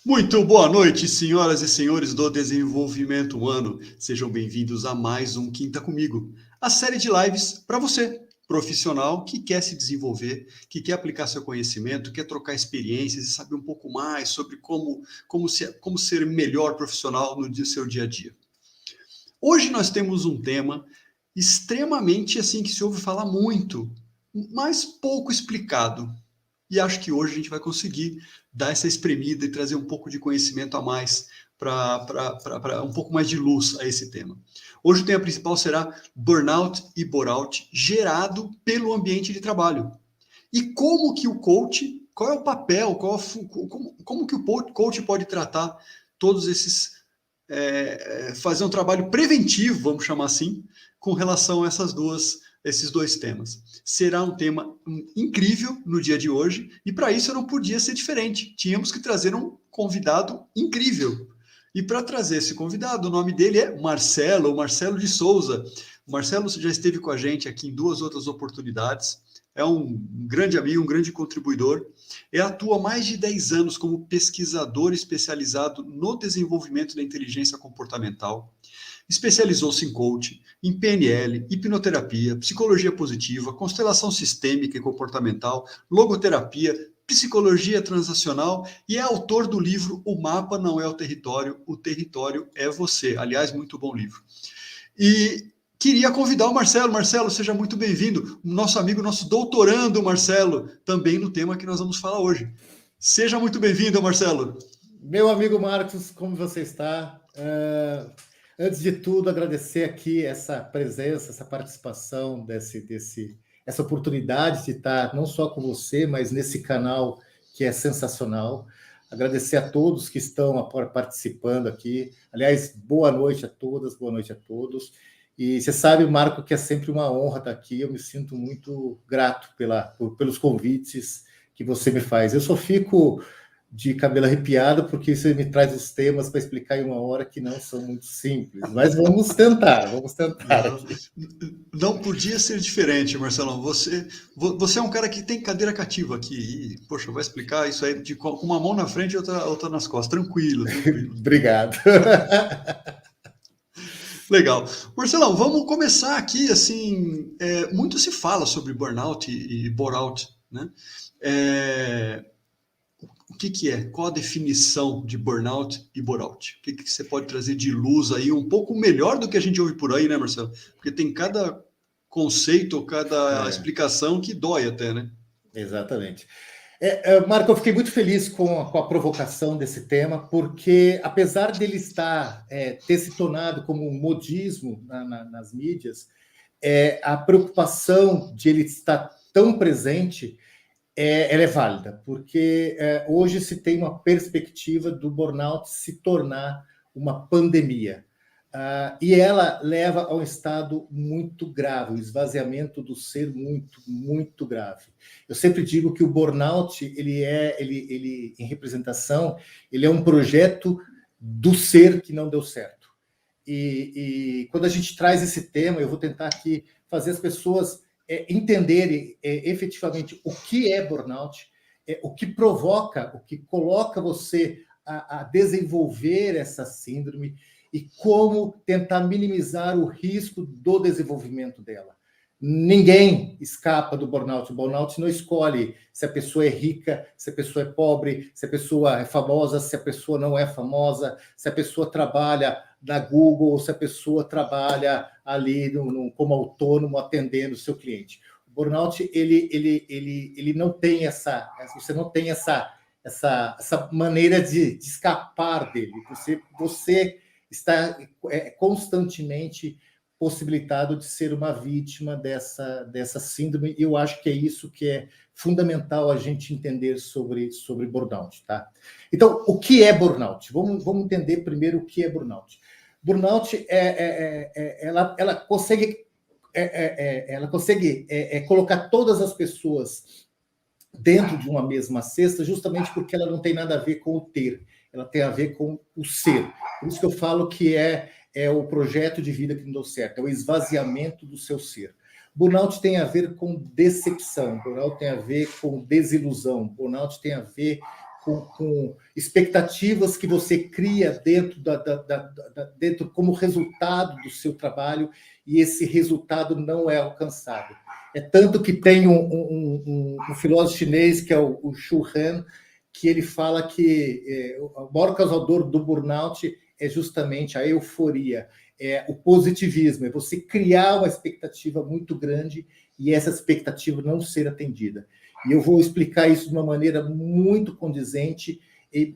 Muito boa noite, senhoras e senhores do desenvolvimento humano. Sejam bem-vindos a mais um Quinta Comigo, a série de lives para você, profissional que quer se desenvolver, que quer aplicar seu conhecimento, quer trocar experiências e saber um pouco mais sobre como ser melhor profissional no seu dia a dia. Hoje nós temos um tema extremamente assim que se ouve falar muito, mas pouco explicado. E acho que hoje a gente vai conseguir dar essa espremida e trazer um pouco de conhecimento a mais, para um pouco mais de luz a esse tema. Hoje o tema principal será burnout e bore-out gerado pelo ambiente de trabalho. E como que o coach, qual é o papel, como que o coach pode tratar todos esses, fazer um trabalho preventivo, vamos chamar assim, com relação a esses dois temas. Será um tema incrível no dia de hoje, e para isso eu não podia ser diferente. Tínhamos que trazer um convidado incrível. E para trazer esse convidado, o nome dele é Marcelo de Souza. O Marcelo já esteve com a gente aqui em 2 outras oportunidades. É um grande amigo, um grande contribuidor. E atua há mais de 10 anos como pesquisador especializado no desenvolvimento da inteligência comportamental. Especializou-se em coaching, em PNL, hipnoterapia, psicologia positiva, constelação sistêmica e comportamental, logoterapia, psicologia transacional e é autor do livro O Mapa Não é o Território é Você. Aliás, muito bom livro. E queria convidar o Marcelo. Marcelo, seja muito bem-vindo. Nosso amigo, nosso doutorando, Marcelo, também no tema que nós vamos falar hoje. Seja muito bem-vindo, Marcelo. Meu amigo Marcos, como você está? Antes de tudo, agradecer aqui essa presença, essa participação, essa oportunidade de estar não só com você, mas nesse canal que é sensacional. Agradecer a todos que estão participando aqui. Aliás, boa noite a todas, boa noite a todos. E você sabe, Marco, que é sempre uma honra estar aqui. Eu me sinto muito grato pelos convites que você me faz. Eu só fico de cabelo arrepiado, porque você me traz os temas para explicar em uma hora que não são muito simples. Mas vamos tentar. Não podia ser diferente, Marcelão. Você é um cara que tem cadeira cativa aqui. E, poxa, vai explicar isso aí com uma mão na frente e outra nas costas. Tranquilo. Obrigado. Legal. Marcelão, vamos começar aqui, assim, muito se fala sobre burnout e bore-out, né? O que é? Qual a definição de burnout e bore-out? O que você pode trazer de luz aí, um pouco melhor do que a gente ouve por aí, né, Marcelo? Porque tem cada conceito, cada explicação que dói até, né? Exatamente. Marco, eu fiquei muito feliz com a provocação desse tema, porque apesar dele ter se tornado como um modismo nas mídias, a preocupação de ele estar tão presente ela é válida, porque hoje se tem uma perspectiva do burnout se tornar uma pandemia. E ela leva a um estado muito grave, o esvaziamento do ser muito, muito grave. Eu sempre digo que o burnout, ele em representação, ele é um projeto do ser que não deu certo. E quando a gente traz esse tema, eu vou tentar aqui fazer as pessoas entenderem efetivamente o que é burnout, o que provoca, o que coloca você a desenvolver essa síndrome e como tentar minimizar o risco do desenvolvimento dela. Ninguém escapa do burnout. O burnout não escolhe se a pessoa é rica, se a pessoa é pobre, se a pessoa é famosa, se a pessoa não é famosa, se a pessoa trabalha na Google ou se a pessoa trabalha ali como autônomo atendendo o seu cliente. O burnout, ele não tem você não tem essa maneira de escapar dele. Você está constantemente possibilitado de ser uma vítima dessa síndrome, e eu acho que é isso que é fundamental a gente entender sobre burnout, tá? Então, o que é burnout? Vamos entender primeiro o que é burnout. Burnout ela consegue colocar todas as pessoas dentro de uma mesma cesta, justamente porque ela não tem nada a ver com o ter, ela tem a ver com o ser. Por isso que eu falo que é o projeto de vida que não deu certo, é o esvaziamento do seu ser. Burnout tem a ver com decepção, burnout tem a ver com desilusão, burnout tem a ver com expectativas que você cria dentro dentro como resultado do seu trabalho, e esse resultado não é alcançado. É tanto que tem um filósofo chinês, que é o Xu Han, que ele fala que o maior causador do burnout é justamente a euforia, é o positivismo, é você criar uma expectativa muito grande e essa expectativa não ser atendida. E eu vou explicar isso de uma maneira muito condizente e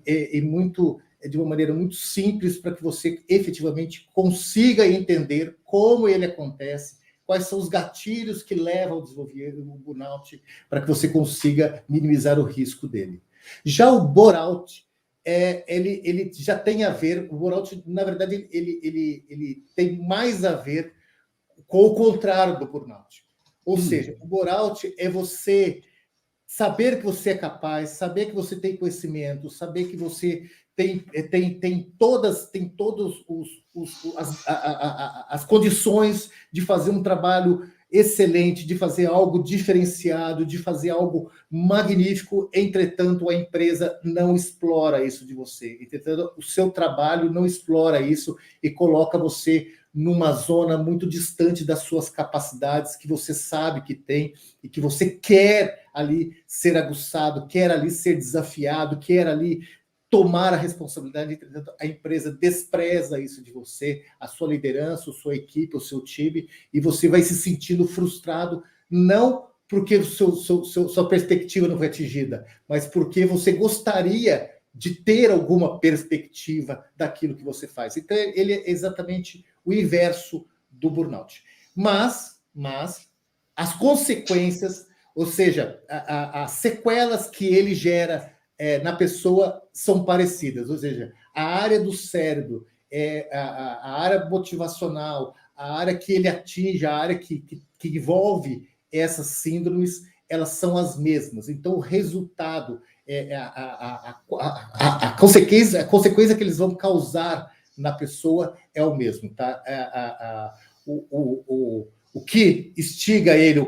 de uma maneira muito simples, para que você efetivamente consiga entender como ele acontece, quais são os gatilhos que levam ao desenvolvimento do burnout, para que você consiga minimizar o risco dele. Já o burnout, ele já tem a ver, o burnout, na verdade, ele tem mais a ver com o contrário do burnout. Ou seja, o burnout é você saber que você é capaz, saber que você tem conhecimento, saber que você tem todas as condições de fazer um trabalho excelente, de fazer algo diferenciado, de fazer algo magnífico. Entretanto, a empresa não explora isso de você. Entretanto, o seu trabalho não explora isso e coloca você numa zona muito distante das suas capacidades, que você sabe que tem e que você quer ali ser aguçado, quer ali ser desafiado, quer ali tomar a responsabilidade. Entretanto, a empresa despreza isso de você, a sua liderança, a sua equipe, o seu time, e você vai se sentindo frustrado, não porque sua perspectiva não foi atingida, mas porque você gostaria de ter alguma perspectiva daquilo que você faz. Então, ele é exatamente o inverso do burnout. Mas as consequências, ou seja, as sequelas que ele gera na pessoa são parecidas. Ou seja, a área do cérebro, a área motivacional, a área que ele atinge, a área que envolve essas síndromes, elas são as mesmas. Então, o resultado, a consequência que eles vão causar na pessoa é o mesmo, tá? O que instiga ele,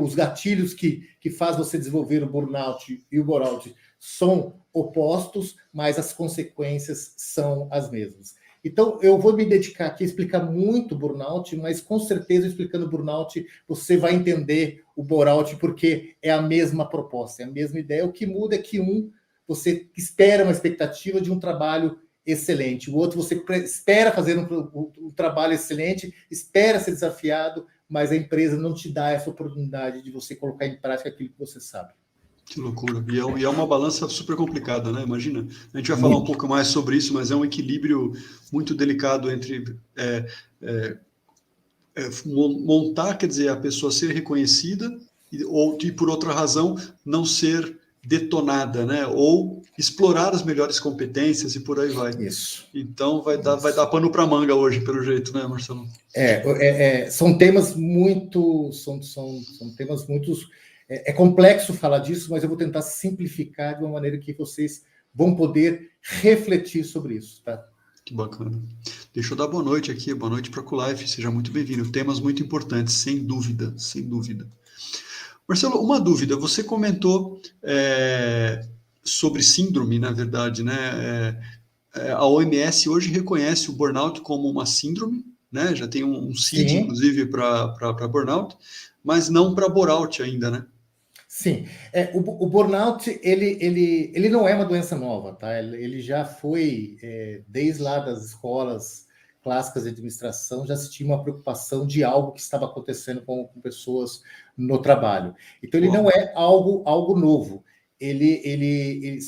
os gatilhos que faz você desenvolver o burnout e o burnout são opostos, mas as consequências são as mesmas. Então, eu vou me dedicar aqui a explicar muito burnout, mas com certeza, explicando burnout, você vai entender o burnout, porque é a mesma proposta, é a mesma ideia. O que muda é que você espera uma expectativa de um trabalho excelente, o outro você espera fazer um trabalho excelente, espera ser desafiado, mas a empresa não te dá essa oportunidade de você colocar em prática aquilo que você sabe. Que loucura. E é uma balança super complicada, né? Imagina. A gente vai falar um pouco mais sobre isso, mas é um equilíbrio muito delicado entre montar, quer dizer, a pessoa ser reconhecida e por outra razão, não ser detonada, né? Ou explorar as melhores competências e por aí vai. Isso. Então, vai dar pano para manga hoje, pelo jeito, né, Marcelo? São temas muito... São temas muito... É complexo falar disso, mas eu vou tentar simplificar de uma maneira que vocês vão poder refletir sobre isso, tá? Que bacana. Deixa eu dar boa noite aqui, boa noite para a Culife, seja muito bem-vindo. Temas muito importantes, sem dúvida, sem dúvida. Marcelo, uma dúvida, você comentou sobre síndrome, na verdade, né? A OMS hoje reconhece o burnout como uma síndrome, né? Já tem um CID, inclusive, para burnout, mas não para bore-out ainda, né? Sim, o burnout, ele não é uma doença nova, tá? Ele já foi, desde lá das escolas clássicas de administração, já se tinha uma preocupação de algo que estava acontecendo com pessoas no trabalho. Então, ele não é algo novo.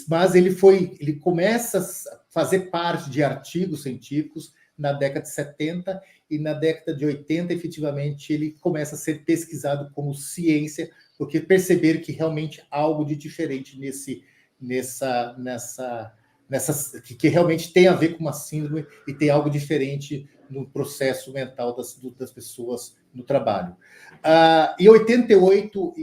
Mas ele começa a fazer parte de artigos científicos na década de 70, e na década de 80, efetivamente, ele começa a ser pesquisado como ciência, porque perceberam que realmente há algo de diferente que realmente tem a ver com uma síndrome e tem algo diferente no processo mental das pessoas no trabalho. Em 88,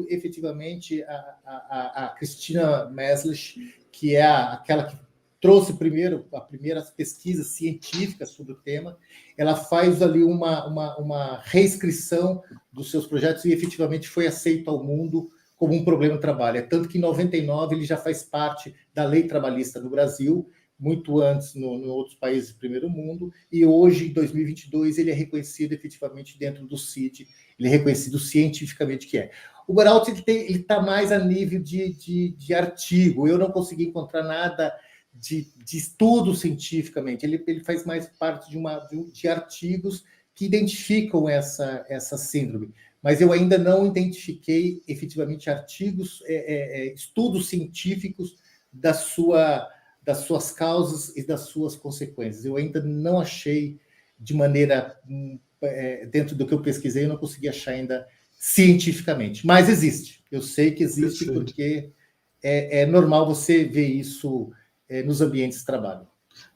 efetivamente, a Christina Maslach, que é aquela que trouxe primeiro as primeiras pesquisas científicas sobre o tema, ela faz ali uma reescrição dos seus projetos e efetivamente foi aceito ao mundo como um problema no trabalho. É tanto que em 99 ele já faz parte da lei trabalhista no Brasil, muito antes em outros países do primeiro mundo, e hoje, em 2022, ele é reconhecido efetivamente dentro do CID, ele é reconhecido cientificamente que é. O burnout ele está mais a nível de artigo, eu não consegui encontrar nada de estudo cientificamente, ele faz mais parte de artigos que identificam essa síndrome, mas eu ainda não identifiquei efetivamente artigos, estudos científicos das suas causas e das suas consequências. Eu ainda não achei de maneira, dentro do que eu pesquisei, eu não consegui achar ainda cientificamente, mas existe. Eu sei que existe. Perfeito. Porque é normal você ver isso nos ambientes de trabalho.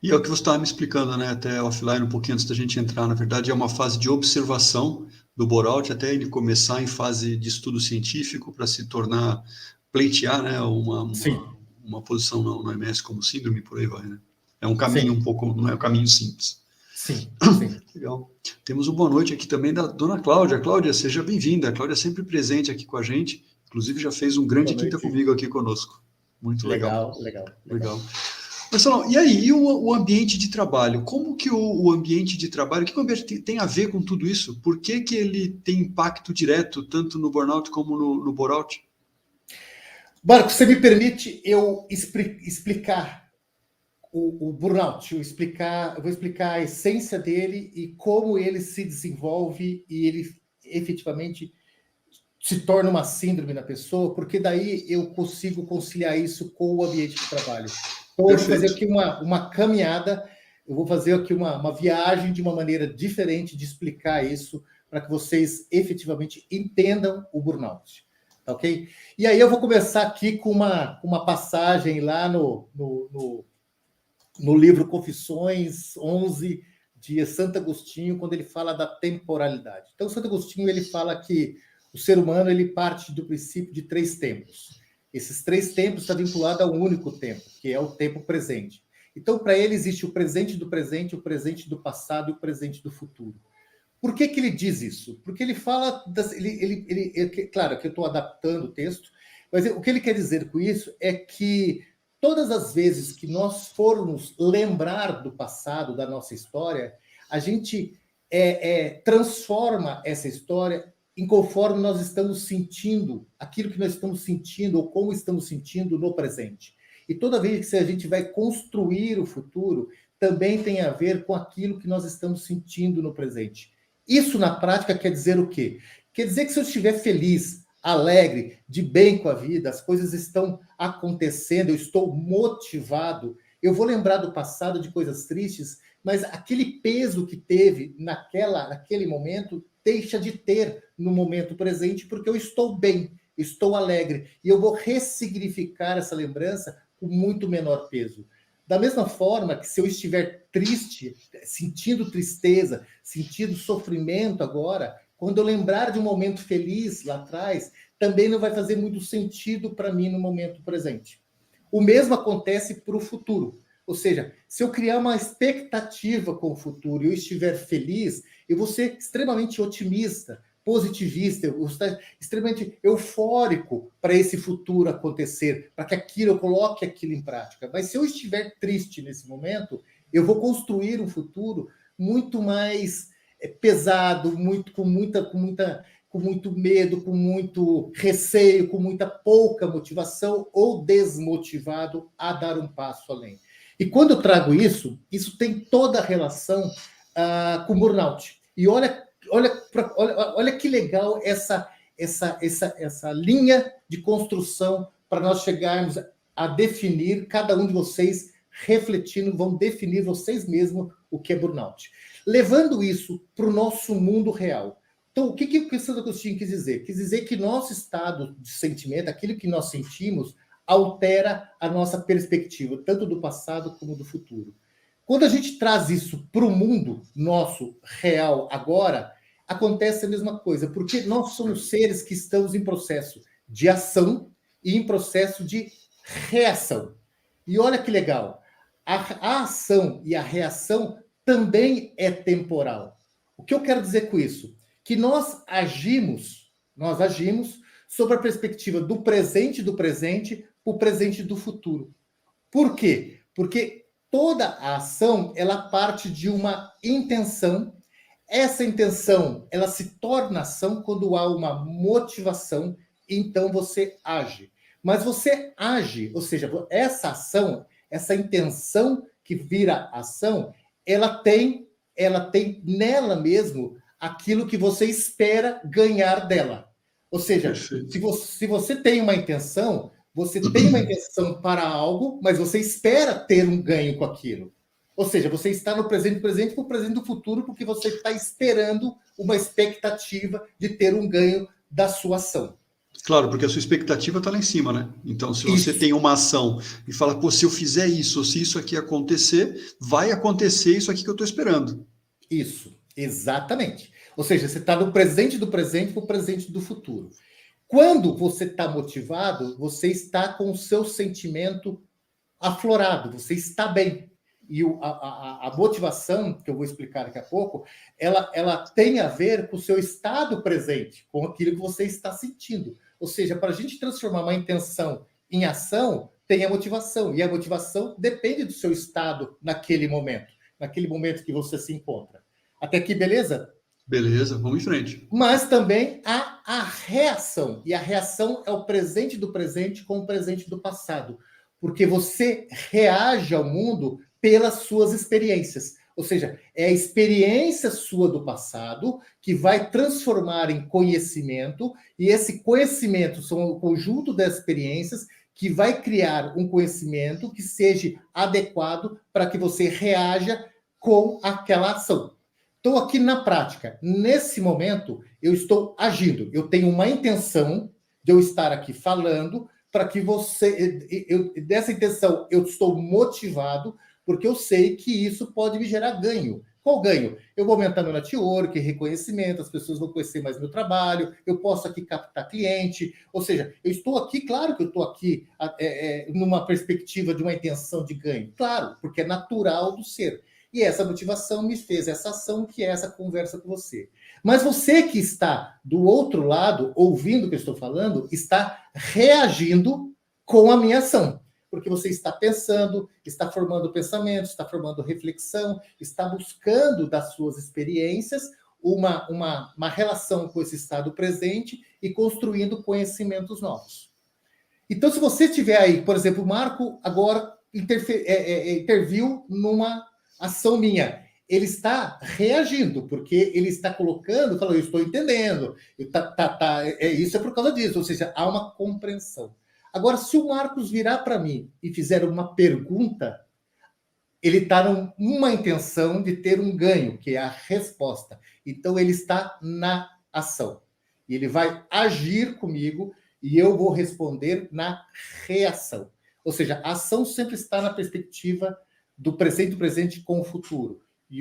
E é o que você estava me explicando, né, até offline, um pouquinho antes da gente entrar. Na verdade, é uma fase de observação do burnout até ele começar em fase de estudo científico para se tornar, pleitear, né, uma posição na OMS como síndrome, por aí vai, né? É um caminho Sim. um pouco, não é um caminho simples. Sim. Legal. Temos uma boa noite aqui também da dona Cláudia. Cláudia, seja bem-vinda. A Cláudia é sempre presente aqui com a gente. Inclusive, já fez um grande Quinta Comigo aqui conosco. Muito legal. Legal. Marcelo, e aí, o ambiente de trabalho? Como que o ambiente de trabalho, o que o ambiente tem a ver com tudo isso? Por que ele tem impacto direto, tanto no burnout como no bore-out? Marco, você me permite eu explicar o burnout, eu vou explicar a essência dele e como ele se desenvolve e ele efetivamente se torna uma síndrome na pessoa, porque daí eu consigo conciliar isso com o ambiente de trabalho. Então, eu vou fazer aqui uma caminhada, eu vou fazer aqui uma viagem de uma maneira diferente de explicar isso, para que vocês efetivamente entendam o burnout. Ok? E aí eu vou começar aqui com uma passagem lá no livro Confissões 11, de Santo Agostinho, quando ele fala da temporalidade. Então, Santo Agostinho ele fala que o ser humano ele parte do princípio de 3 tempos. Esses 3 tempos estão vinculados a um único tempo, que é o tempo presente. Então, para ele, existe o presente do presente, o presente do passado e o presente do futuro. Por que ele diz isso? Porque ele fala... claro que eu estou adaptando o texto, mas o que ele quer dizer com isso é que todas as vezes que nós formos lembrar do passado, da nossa história, a gente transforma essa história em conforme nós estamos sentindo, aquilo que nós estamos sentindo ou como estamos sentindo no presente. E toda vez que a gente vai construir o futuro, também tem a ver com aquilo que nós estamos sentindo no presente. Isso, na prática, quer dizer o quê? Quer dizer que se eu estiver feliz, alegre, de bem com a vida, as coisas estão acontecendo, eu estou motivado, eu vou lembrar do passado, de coisas tristes, mas aquele peso que teve naquele momento deixa de ter no momento presente, porque eu estou bem, estou alegre, e eu vou ressignificar essa lembrança com muito menor peso. Da mesma forma que se eu estiver triste, sentindo tristeza, sentindo sofrimento agora, quando eu lembrar de um momento feliz lá atrás, também não vai fazer muito sentido para mim no momento presente. O mesmo acontece para o futuro. Ou seja, se eu criar uma expectativa com o futuro e eu estiver feliz, eu vou ser extremamente otimista, positivista, eu vou estar extremamente eufórico para esse futuro acontecer, para que eu coloque aquilo em prática. Mas se eu estiver triste nesse momento, eu vou construir um futuro muito mais pesado, com muito medo, com muito receio, com muita pouca motivação ou desmotivado a dar um passo além. E quando eu trago isso tem toda a relação com o burnout. E olha que legal essa linha de construção para nós chegarmos a definir, cada um de vocês refletindo, vão definir vocês mesmos o que é burnout. Levando isso para o nosso mundo real. Então, o que o Santo Agostinho quis dizer? Quis dizer que nosso estado de sentimento, aquilo que nós sentimos, altera a nossa perspectiva, tanto do passado como do futuro. Quando a gente traz isso para o mundo nosso real agora, acontece a mesma coisa, porque nós somos seres que estamos em processo de ação e em processo de reação. E olha que legal, a ação e a reação também é temporal. O que eu quero dizer com isso? Que nós agimos sobre a perspectiva do presente para o presente do futuro. Por quê? Porque toda a ação, ela parte de uma intenção. Essa intenção, ela se torna ação quando há uma motivação, então você age. Mas você age, ou seja, essa ação, essa intenção que vira ação, ela tem nela mesmo aquilo que você espera ganhar dela. Ou seja, se você tem uma intenção, você tem uma intenção para algo, mas você espera ter um ganho com aquilo. Ou seja, você está no presente para o presente do futuro, porque você está esperando uma expectativa de ter um ganho da sua ação. Claro, porque a sua expectativa está lá em cima, né? Então, se você tem uma ação e fala, pô, se eu fizer isso, ou se isso aqui acontecer, vai acontecer isso aqui que eu estou esperando. Isso, exatamente. Ou seja, você está no presente do presente para o presente do futuro. Quando você está motivado, você está com o seu sentimento aflorado, você está bem. E a motivação, que eu vou explicar daqui a pouco, ela tem a ver com o seu estado presente, com aquilo que você está sentindo. Ou seja, para a gente transformar uma intenção em ação, tem a motivação. E a motivação depende do seu estado naquele momento que você se encontra. Até aqui, beleza? Beleza, vamos em frente. Mas também há a reação. E a reação é o presente do presente com o presente do passado. Porque você reage ao mundo pelas suas experiências. Ou seja, é a experiência sua do passado que vai transformar em conhecimento, e esse conhecimento são o conjunto das experiências que vai criar um conhecimento que seja adequado para que você reaja com aquela ação. Então, aqui na prática, nesse momento, eu estou agindo. Eu tenho uma intenção de eu estar aqui falando para que você... dessa intenção, eu estou motivado, porque eu sei que isso pode me gerar ganho. Qual ganho? Eu vou aumentar meu network, reconhecimento, as pessoas vão conhecer mais meu trabalho, eu posso aqui captar cliente, ou seja, eu estou aqui, claro que eu estou aqui numa perspectiva de uma intenção de ganho, claro, porque é natural do ser. E essa motivação me fez essa ação, que é essa conversa com você. Mas você que está do outro lado, ouvindo o que eu estou falando, está reagindo com a minha ação. Porque você está pensando, está formando pensamentos, está formando reflexão, está buscando das suas experiências uma relação com esse estado presente e construindo conhecimentos novos. Então, se você estiver aí, por exemplo, o Marco agora interviu numa ação minha. Ele está reagindo, porque ele está colocando, falando, eu estou entendendo, isso é por causa disso, ou seja, há uma compreensão. Agora, se o Marcos virar para mim e fizer uma pergunta, ele está numa intenção de ter um ganho, que é a resposta. Então, ele está na ação. E ele vai agir comigo e eu vou responder na reação. Ou seja, a ação sempre está na perspectiva do presente com o futuro. E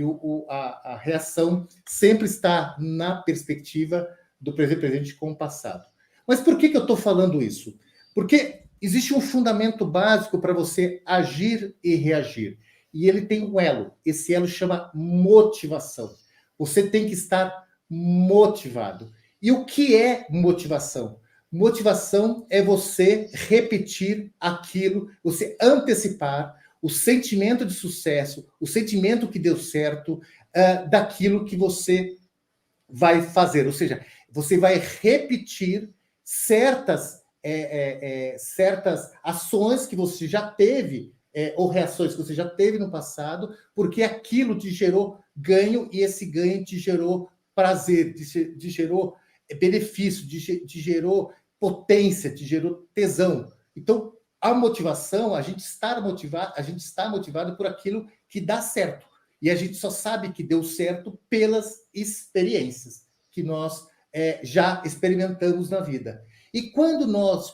a reação sempre está na perspectiva do presente com o passado. Mas por que eu estou falando isso? Porque existe um fundamento básico para você agir e reagir. E ele tem um elo. Esse elo chama motivação. Você tem que estar motivado. E o que é motivação? Motivação é você repetir aquilo, você antecipar o sentimento de sucesso, o sentimento que deu certo, daquilo que você vai fazer. Ou seja, você vai repetir certas ações que você já teve, ou reações que você já teve no passado, porque aquilo te gerou ganho e esse ganho te gerou prazer, te gerou benefício, te gerou potência, te gerou tesão. Então, a motivação, a gente está motivado por aquilo que dá certo. E a gente só sabe que deu certo pelas experiências que nós já experimentamos na vida. E quando nós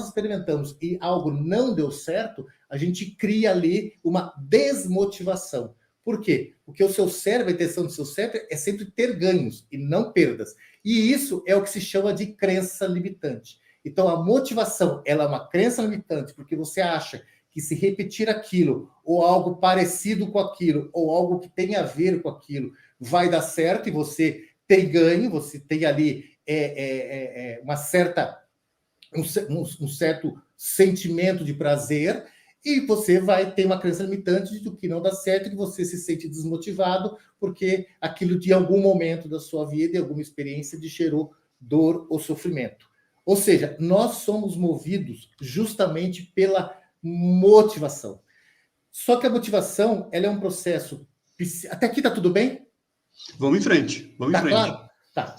experimentamos e algo não deu certo, a gente cria ali uma desmotivação. Por quê? Porque o seu cérebro, a intenção do seu cérebro é sempre ter ganhos e não perdas. E isso é o que se chama de crença limitante. Então, a motivação, ela é uma crença limitante, porque você acha que se repetir aquilo, ou algo parecido com aquilo, ou algo que tenha a ver com aquilo, vai dar certo e você tem ganho, você tem ali um certo sentimento de prazer, e você vai ter uma crença limitante do que não dá certo, que você se sente desmotivado, porque aquilo de algum momento da sua vida, de alguma experiência, te gerou dor ou sofrimento. Ou seja, nós somos movidos justamente pela motivação. Só que a motivação, ela é um processo... Até aqui tá tudo bem? Vamos em frente, vamos em frente. Claro? Tá.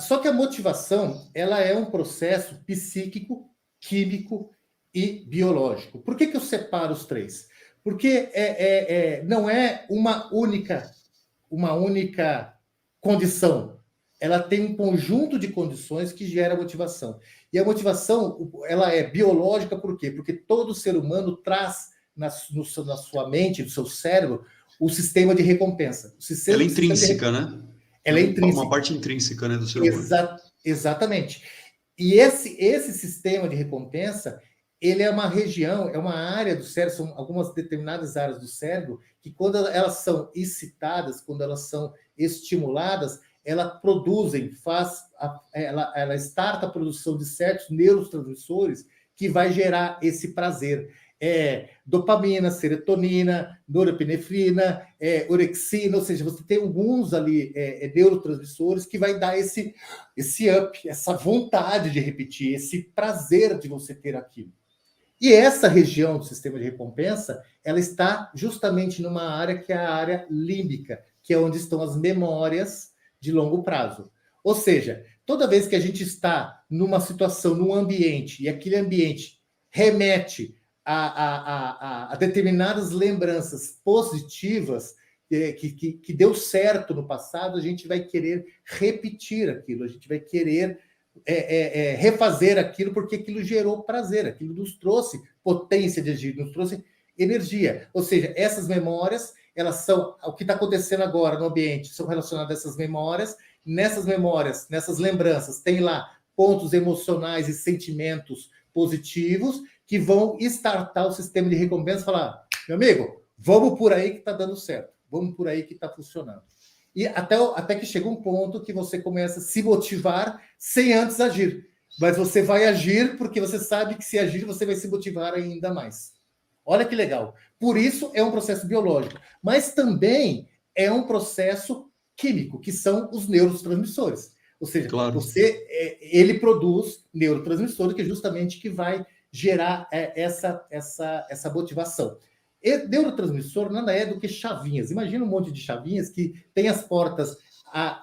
Só que a motivação, ela é um processo psíquico, químico e biológico. Por que eu separo os três? Porque não é uma única condição. Ela tem um conjunto de condições que gera motivação. E a motivação, ela é biológica por quê? Porque todo ser humano traz na sua mente, no seu cérebro, o sistema de recompensa. Ela é intrínseca, né? Ela é intrínseca. Uma parte intrínseca, né, do ser humano. Exatamente. E esse sistema de recompensa, ele é uma região, é uma área do cérebro, são algumas determinadas áreas do cérebro, que quando elas são excitadas, quando elas são estimuladas, elas produzem, ela starta a produção de certos neurotransmissores que vai gerar esse prazer. Dopamina, serotonina, norepinefrina, orexina, ou seja, você tem alguns ali neurotransmissores que vai dar esse up, essa vontade de repetir, esse prazer de você ter aquilo. E essa região do sistema de recompensa, ela está justamente numa área que é a área límbica, que é onde estão as memórias de longo prazo. Ou seja, toda vez que a gente está numa situação, num ambiente, e aquele ambiente remete a determinadas lembranças positivas que deu certo no passado, a gente vai querer repetir aquilo, a gente vai querer refazer aquilo, porque aquilo gerou prazer, aquilo nos trouxe potência de agir, nos trouxe energia. Ou seja, essas memórias, elas são o que está acontecendo agora no ambiente, são relacionadas a essas memórias. Nessas memórias, nessas lembranças, tem lá pontos emocionais e sentimentos positivos que vão startar o sistema de recompensa e falar: meu amigo, vamos por aí que está dando certo, vamos por aí que está funcionando. E até que chega um ponto que você começa a se motivar sem antes agir. Mas você vai agir porque você sabe que se agir você vai se motivar ainda mais. Olha que legal. Por isso é um processo biológico, mas também é um processo químico, que são os neurotransmissores. Ou seja, claro, ele produz neurotransmissores, que é justamente que vai gerar essa motivação. E neurotransmissor nada é do que chavinhas. Imagina um monte de chavinhas que tem as portas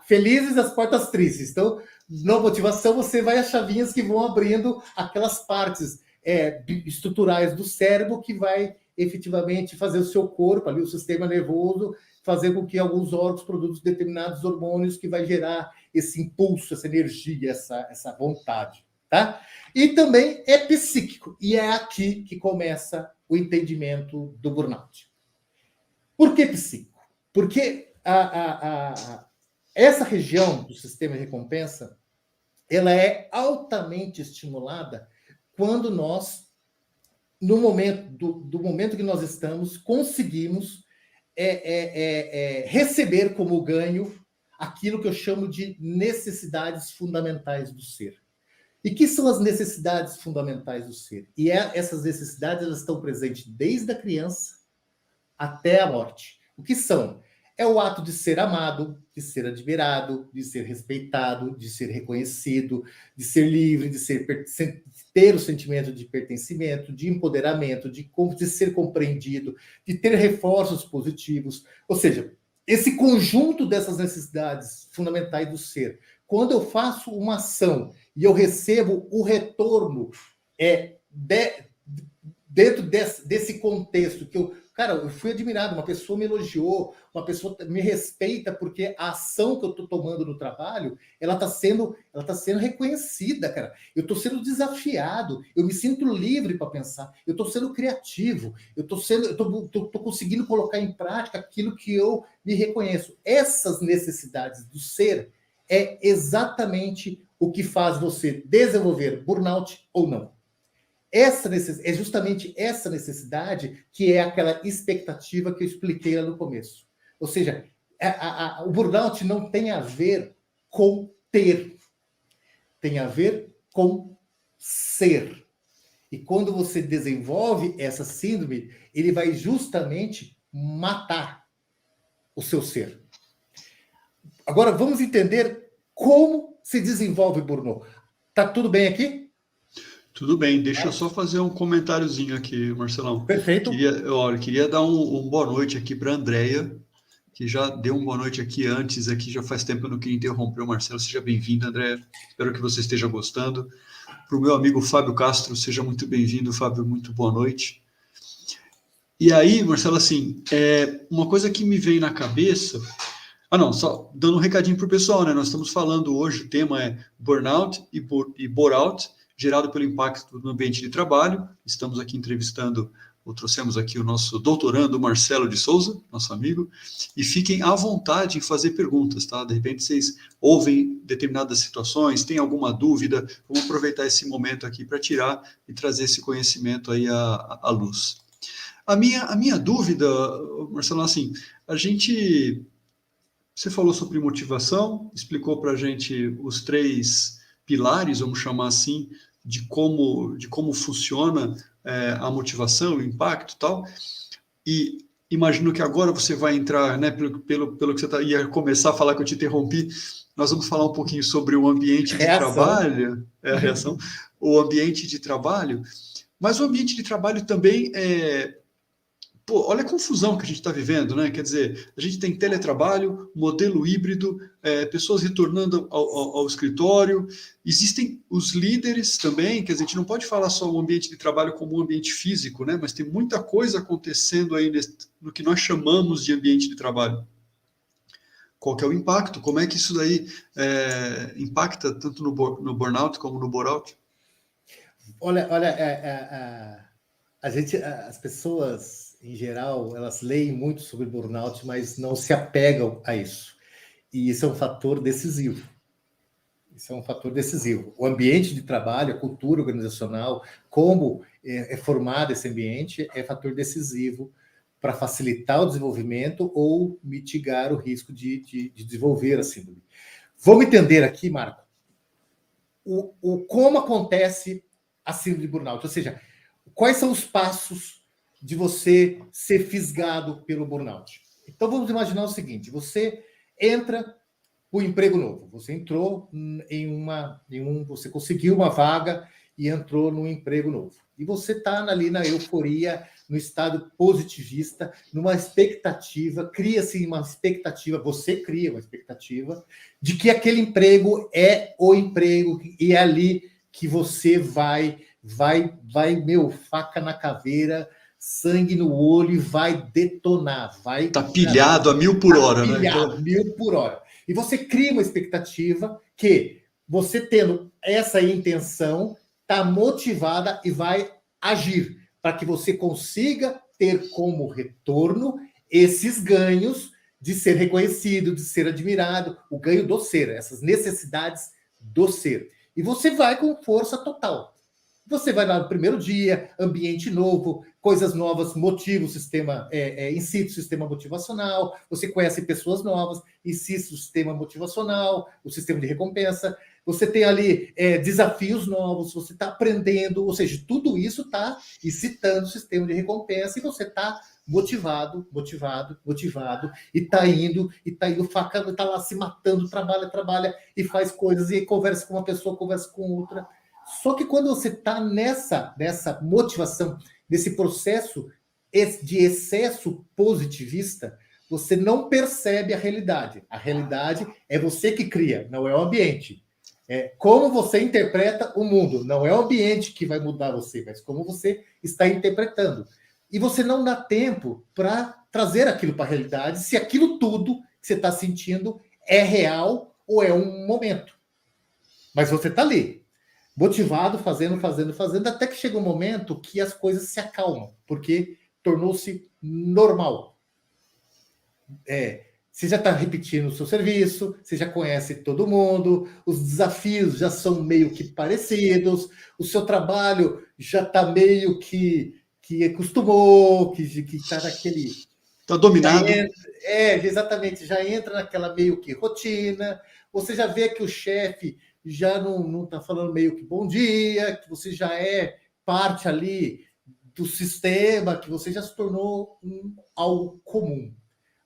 felizes e as portas tristes. Então, na motivação, você vai as chavinhas que vão abrindo aquelas partes estruturais do cérebro que vai efetivamente fazer o seu corpo, ali, o sistema nervoso, fazer com que alguns órgãos produzam determinados hormônios que vai gerar esse impulso, essa energia, essa vontade. Tá? E também é psíquico, e é aqui que começa o entendimento do burnout. Por que psíquico? Porque essa região do sistema de recompensa, ela é altamente estimulada quando nós, no momento do momento que nós estamos, conseguimos receber como ganho aquilo que eu chamo de necessidades fundamentais do ser. E que são as necessidades fundamentais do ser? E essas necessidades, elas estão presentes desde a criança até a morte. O que são? É o ato de ser amado, de ser admirado, de ser respeitado, de ser reconhecido, de ser livre, de ter o sentimento de pertencimento, de empoderamento, de ser compreendido, de ter reforços positivos. Ou seja, esse conjunto dessas necessidades fundamentais do ser. Quando eu faço uma ação e eu recebo o retorno dentro desse contexto que eu fui admirado, uma pessoa me elogiou, uma pessoa me respeita porque a ação que eu estou tomando no trabalho, ela está sendo reconhecida, cara. Eu estou sendo desafiado, eu me sinto livre para pensar, eu estou sendo criativo, eu estou conseguindo colocar em prática aquilo que eu me reconheço. Essas necessidades do ser é exatamente o que faz você desenvolver burnout ou não. É justamente essa necessidade que é aquela expectativa que eu expliquei lá no começo. Ou seja, o burnout não tem a ver com ter, tem a ver com ser. E quando você desenvolve essa síndrome, ele vai justamente matar o seu ser. Agora, vamos entender como se desenvolve burnout. Tá tudo bem aqui? Tudo bem, deixa eu só fazer um comentáriozinho aqui, Marcelão. Perfeito. Queria dar um boa noite aqui para a Andréia, que já deu uma boa noite aqui antes, aqui já faz tempo que eu não queria interromper o Marcelo. Seja bem-vindo, Andréia. Espero que você esteja gostando. Para o meu amigo Fábio Castro, seja muito bem-vindo, Fábio, muito boa noite. E aí, Marcelo, assim, uma coisa que me vem na cabeça... só dando um recadinho para o pessoal, né? Nós estamos falando hoje, o tema é burnout e bore-out, gerado pelo impacto no ambiente de trabalho. Estamos aqui entrevistando, trouxemos aqui o nosso doutorando Marcelo de Souza, nosso amigo, e fiquem à vontade em fazer perguntas, tá? De repente vocês ouvem determinadas situações, têm alguma dúvida, vamos aproveitar esse momento aqui para tirar e trazer esse conhecimento aí à luz. A minha dúvida, Marcelo, assim, você falou sobre motivação, explicou para a gente os 3 pilares, vamos chamar assim, de como funciona a motivação, o impacto e tal. E imagino que agora você vai entrar, né, pelo que você ia começar a falar, que eu te interrompi, nós vamos falar um pouquinho sobre o ambiente de trabalho, a reação, o ambiente de trabalho, mas o ambiente de trabalho também olha a confusão que a gente está vivendo, né? Quer dizer, a gente tem teletrabalho, modelo híbrido, pessoas retornando ao escritório, existem os líderes também, quer dizer, a gente não pode falar só o ambiente de trabalho como um ambiente físico, né? Mas tem muita coisa acontecendo aí no que nós chamamos de ambiente de trabalho. Qual que é o impacto? Como é que isso daí impacta tanto no burnout como no bore-out? Olha, as pessoas em geral, elas leem muito sobre burnout, mas não se apegam a isso. E isso é um fator decisivo. O ambiente de trabalho, a cultura organizacional, como é formado esse ambiente, é fator decisivo para facilitar o desenvolvimento ou mitigar o risco de desenvolver a síndrome. Vamos entender aqui, Marco, como acontece a síndrome de burnout, ou seja, quais são os passos de você ser fisgado pelo burnout. Então, vamos imaginar o seguinte, você entra para o emprego novo, você entrou você conseguiu uma vaga e entrou num emprego novo. E você está ali na euforia, no estado positivista, numa expectativa, você cria uma expectativa de que aquele emprego é o emprego e é ali que você vai, faca na caveira, sangue no olho e vai detonar. Tá pilhado a 1000 por hora, né? Pilhado, 1000 por hora. E você cria uma expectativa que você tendo essa intenção, está motivada e vai agir para que você consiga ter como retorno esses ganhos de ser reconhecido, de ser admirado, o ganho do ser, essas necessidades do ser. E você vai com força total. Você vai lá no primeiro dia, ambiente novo, coisas novas, motiva o sistema, incita o sistema motivacional, você conhece pessoas novas, incita o sistema motivacional, o sistema de recompensa, você tem ali desafios novos, você está aprendendo, ou seja, tudo isso está incitando o sistema de recompensa e você está motivado, e está indo facando, está lá se matando, trabalha, e faz coisas, e conversa com uma pessoa, conversa com outra. Só que quando você está nessa motivação, nesse processo de excesso positivista, você não percebe a realidade. A realidade é você que cria, não é o ambiente. como você interpreta o mundo. Não é o ambiente que vai mudar você, mas como você está interpretando. E você não dá tempo para trazer aquilo para a realidade, se aquilo tudo que você está sentindo é real ou é um momento. Mas você está ali, motivado, fazendo, até que chega um momento que as coisas se acalmam, porque tornou-se normal. Você já está repetindo o seu serviço, você já conhece todo mundo, os desafios já são meio que parecidos, o seu trabalho já está meio que acostumou, que está naquele... Está dominado. Exatamente, já entra naquela meio que rotina, você já vê que o chefe já não está falando meio que bom dia, que você já é parte ali do sistema, que você já se tornou algo comum.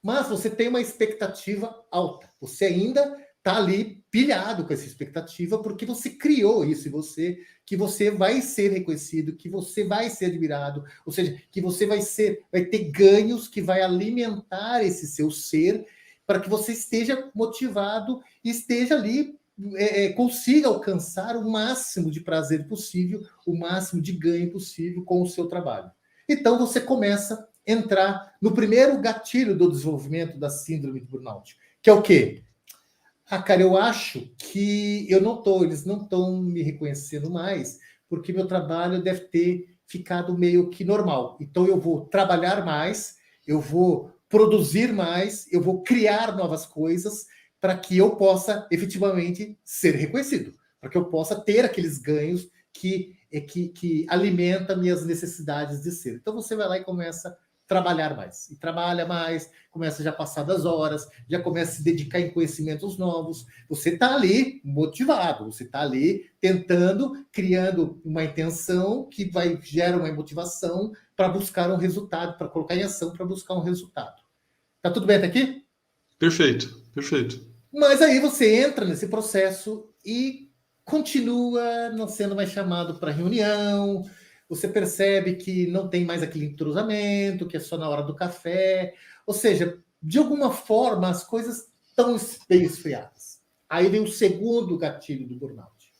Mas você tem uma expectativa alta. Você ainda está ali pilhado com essa expectativa, porque você criou isso em você, que você vai ser reconhecido, que você vai ser admirado, ou seja, que você vai ter ganhos que vai alimentar esse seu ser, para que você esteja motivado e esteja ali, consiga alcançar o máximo de prazer possível, o máximo de ganho possível com o seu trabalho. Então você começa a entrar no primeiro gatilho do desenvolvimento da síndrome de burnout, que é o quê? Cara, eu acho que eles não estão me reconhecendo mais, porque meu trabalho deve ter ficado meio que normal. Então eu vou trabalhar mais, eu vou produzir mais, eu vou criar novas coisas para que eu possa efetivamente ser reconhecido, para que eu possa ter aqueles ganhos que alimentam minhas necessidades de ser. Então você vai lá e começa a trabalhar mais. E trabalha mais, começa já a passar das horas, já começa a se dedicar em conhecimentos novos. Você está ali motivado, você está ali tentando, criando uma intenção que gera uma motivação para buscar um resultado, para colocar em ação, para buscar um resultado. Tá tudo bem até aqui? Perfeito, perfeito. Mas aí você entra nesse processo e continua não sendo mais chamado para reunião, você percebe que não tem mais aquele entrosamento, que é só na hora do café. Ou seja, de alguma forma, as coisas estão bem esfriadas. Aí vem o segundo gatilho do burnout.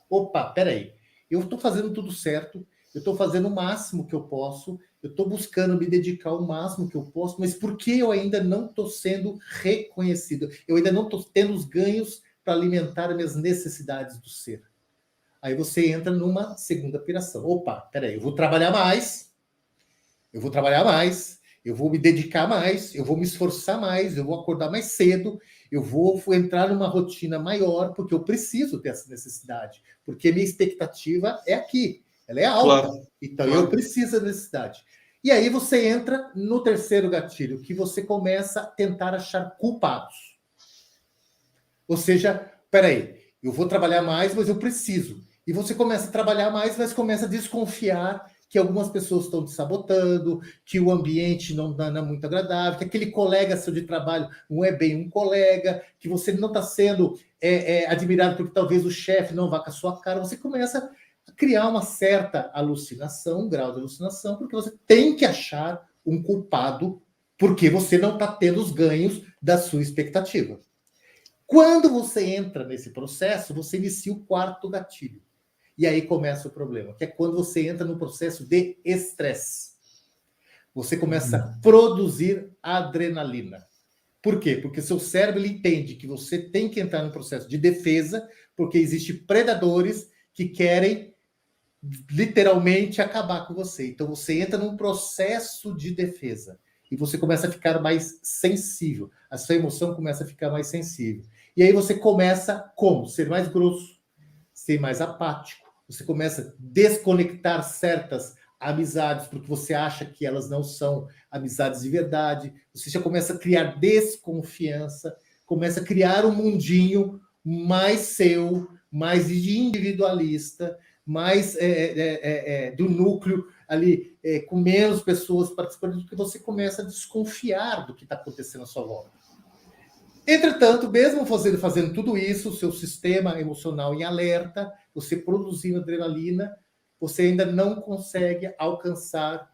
Opa, peraí, eu estou fazendo tudo certo, eu estou fazendo o máximo que eu posso, eu estou buscando me dedicar ao máximo que eu posso, mas por que eu ainda não estou sendo reconhecido? Eu ainda não estou tendo os ganhos para alimentar minhas necessidades do ser. Aí você entra numa segunda piração. Opa, peraí, eu vou trabalhar mais, eu vou me dedicar mais, eu vou me esforçar mais, eu vou acordar mais cedo, eu vou entrar numa rotina maior, porque eu preciso dessa necessidade, porque minha expectativa é aqui, ela é alta, claro, então claro. Eu preciso da necessidade. E aí você entra no terceiro gatilho, que você começa a tentar achar culpados. Ou seja, peraí, eu vou trabalhar mais, mas eu preciso. E você começa a trabalhar mais, mas começa a desconfiar que algumas pessoas estão te sabotando, que o ambiente não é muito agradável, que aquele colega seu de trabalho não é bem um colega, que você não está sendo admirado porque talvez o chefe não vá com a sua cara. Você começa a criar uma certa alucinação, um grau de alucinação, porque você tem que achar um culpado porque você não está tendo os ganhos da sua expectativa. Quando você entra nesse processo, você inicia o quarto gatilho. E aí começa o problema, que é quando você entra no processo de estresse. Você começa a produzir adrenalina. Por quê? Porque seu cérebro ele entende que você tem que entrar no processo de defesa, porque existem predadores que querem literalmente acabar com você. Então você entra num processo de defesa. E você começa a ficar mais sensível. A sua emoção começa a ficar mais sensível. E aí você começa como? Ser mais grosso, ser mais apático. Você começa a desconectar certas amizades, porque você acha que elas não são amizades de verdade. Você já começa a criar desconfiança, começa a criar um mundinho mais seu, mais individualista, mais do núcleo ali, com menos pessoas participando, porque você começa a desconfiar do que está acontecendo à sua volta. Entretanto, mesmo fazendo tudo isso, o seu sistema emocional em alerta, você produzindo adrenalina, você ainda não consegue alcançar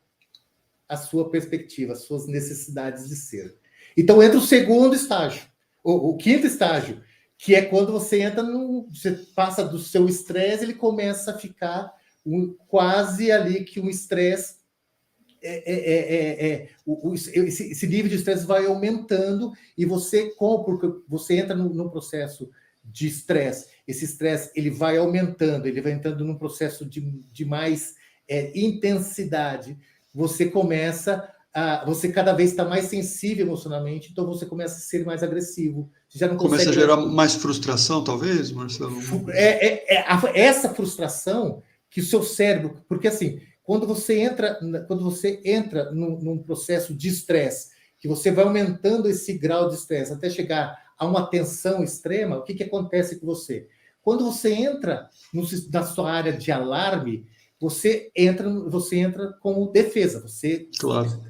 a sua perspectiva, as suas necessidades de ser. Então, entra o segundo estágio, o quinto estágio, que é quando você entra você passa do seu estresse, ele começa a ficar quase ali que um estresse, esse nível de estresse vai aumentando e porque você entra num processo de estresse, esse estresse ele vai aumentando, ele vai entrando num processo de mais intensidade, você começa você cada vez está mais sensível emocionalmente, então você começa a ser mais agressivo. Você já não Começa consegue a gerar mais frustração, talvez, Marcelo? Essa frustração que o seu cérebro... Porque, assim, quando você entra num processo de estresse, que você vai aumentando esse grau de estresse até chegar a uma tensão extrema, o que acontece com você? Quando você entra na sua área de alarme, você entra como defesa. Você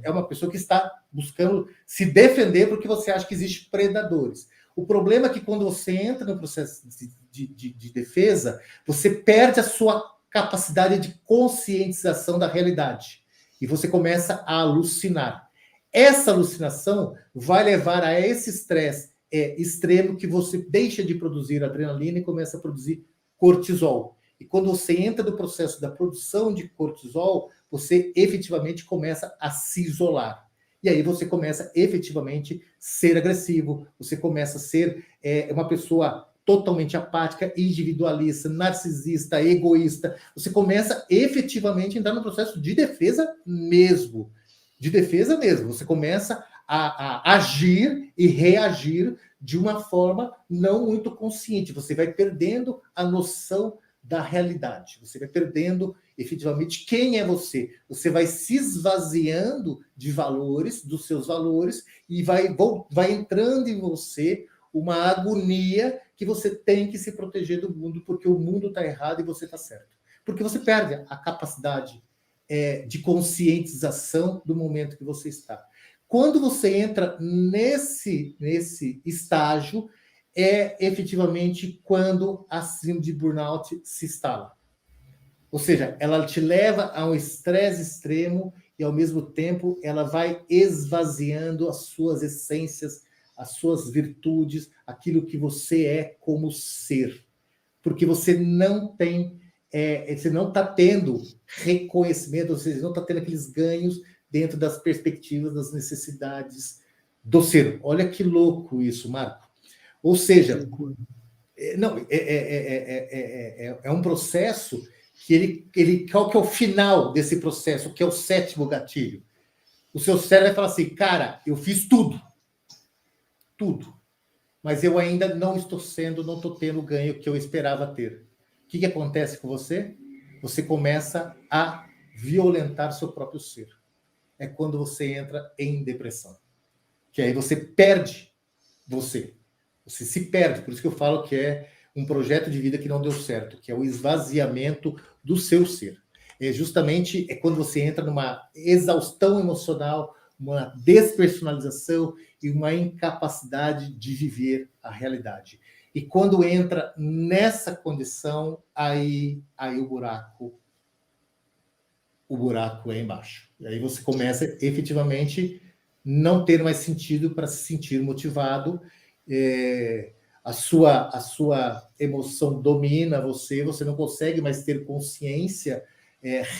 é uma pessoa que está buscando se defender porque você acha que existem predadores. O problema é que quando você entra no processo de defesa, você perde a sua capacidade de conscientização da realidade. E você começa a alucinar. Essa alucinação vai levar a esse estresse extremo que você deixa de produzir adrenalina e começa a produzir cortisol. E quando você entra no processo da produção de cortisol, você efetivamente começa a se isolar. E aí você começa efetivamente a ser agressivo, você começa a ser uma pessoa totalmente apática, individualista, narcisista, egoísta. Você começa efetivamente a entrar no processo de defesa mesmo. De defesa mesmo. Você começa a agir e reagir de uma forma não muito consciente. Você vai perdendo a noção da realidade. Você vai perdendo efetivamente quem é você. Você vai se esvaziando de valores, dos seus valores, e vai entrando em você uma agonia que você tem que se proteger do mundo, porque o mundo está errado e você está certo. Porque você perde a capacidade de conscientização do momento que você está. Quando você entra nesse estágio, efetivamente quando a síndrome de burnout se instala. Ou seja, ela te leva a um estresse extremo e, ao mesmo tempo, ela vai esvaziando as suas essências, as suas virtudes, aquilo que você é como ser. Porque você não tem, você não está tendo reconhecimento, você não está tendo aqueles ganhos dentro das perspectivas, das necessidades do ser. Olha que louco isso, Marco. Ou seja, é um processo que qual que é o final desse processo, que é o 7º gatilho? O seu cérebro vai falar assim, cara, eu fiz tudo, mas eu ainda não estou tendo o ganho que eu esperava ter. O que acontece com você? Você começa a violentar seu próprio ser. É quando você entra em depressão. Que aí você perde você. Você se perde, por isso que eu falo que é um projeto de vida que não deu certo, que é o esvaziamento do seu ser. Justamente quando você entra numa exaustão emocional, uma despersonalização e uma incapacidade de viver a realidade. E quando entra nessa condição, aí o buraco é embaixo. E aí você começa efetivamente não ter mais sentido para se sentir motivado, a sua emoção domina você não consegue mais ter consciência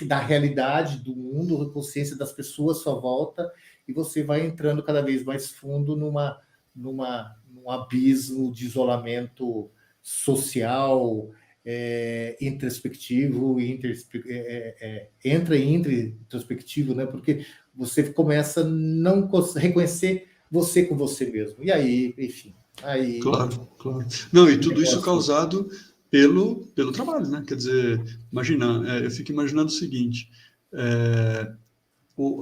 da realidade do mundo, consciência das pessoas à sua volta, e você vai entrando cada vez mais fundo num abismo de isolamento social, introspectivo, entra em introspectivo, né? Porque você começa a não reconhecer você com você mesmo. E aí, enfim. Aí, claro. Não, e tudo isso causado pelo trabalho, né? Quer dizer, imagina, eu fico imaginando o seguinte: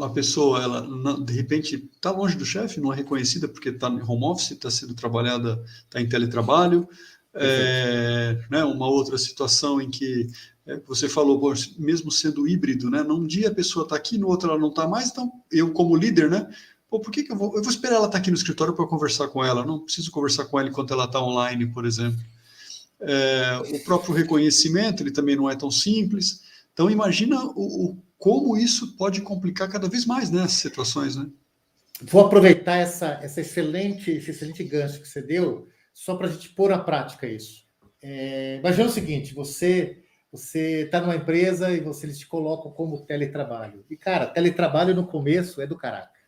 a pessoa, ela de repente está longe do chefe, não é reconhecida porque está em home office, está sendo trabalhada, está em teletrabalho. Né, uma outra situação em que você falou, bom, mesmo sendo híbrido, né, num dia a pessoa está aqui, no outro ela não está mais, então eu como líder, né, por que eu vou esperar ela estar aqui no escritório para conversar com ela, não preciso conversar com ela enquanto ela está online, por exemplo. O próprio reconhecimento, ele também não é tão simples, então imagina como isso pode complicar cada vez mais, né, essas situações, né? Vou aproveitar esse excelente gancho que você deu só para a gente pôr na prática isso. Imagina o seguinte, você está numa empresa e eles te colocam como teletrabalho. E, cara, teletrabalho no começo é do caraca.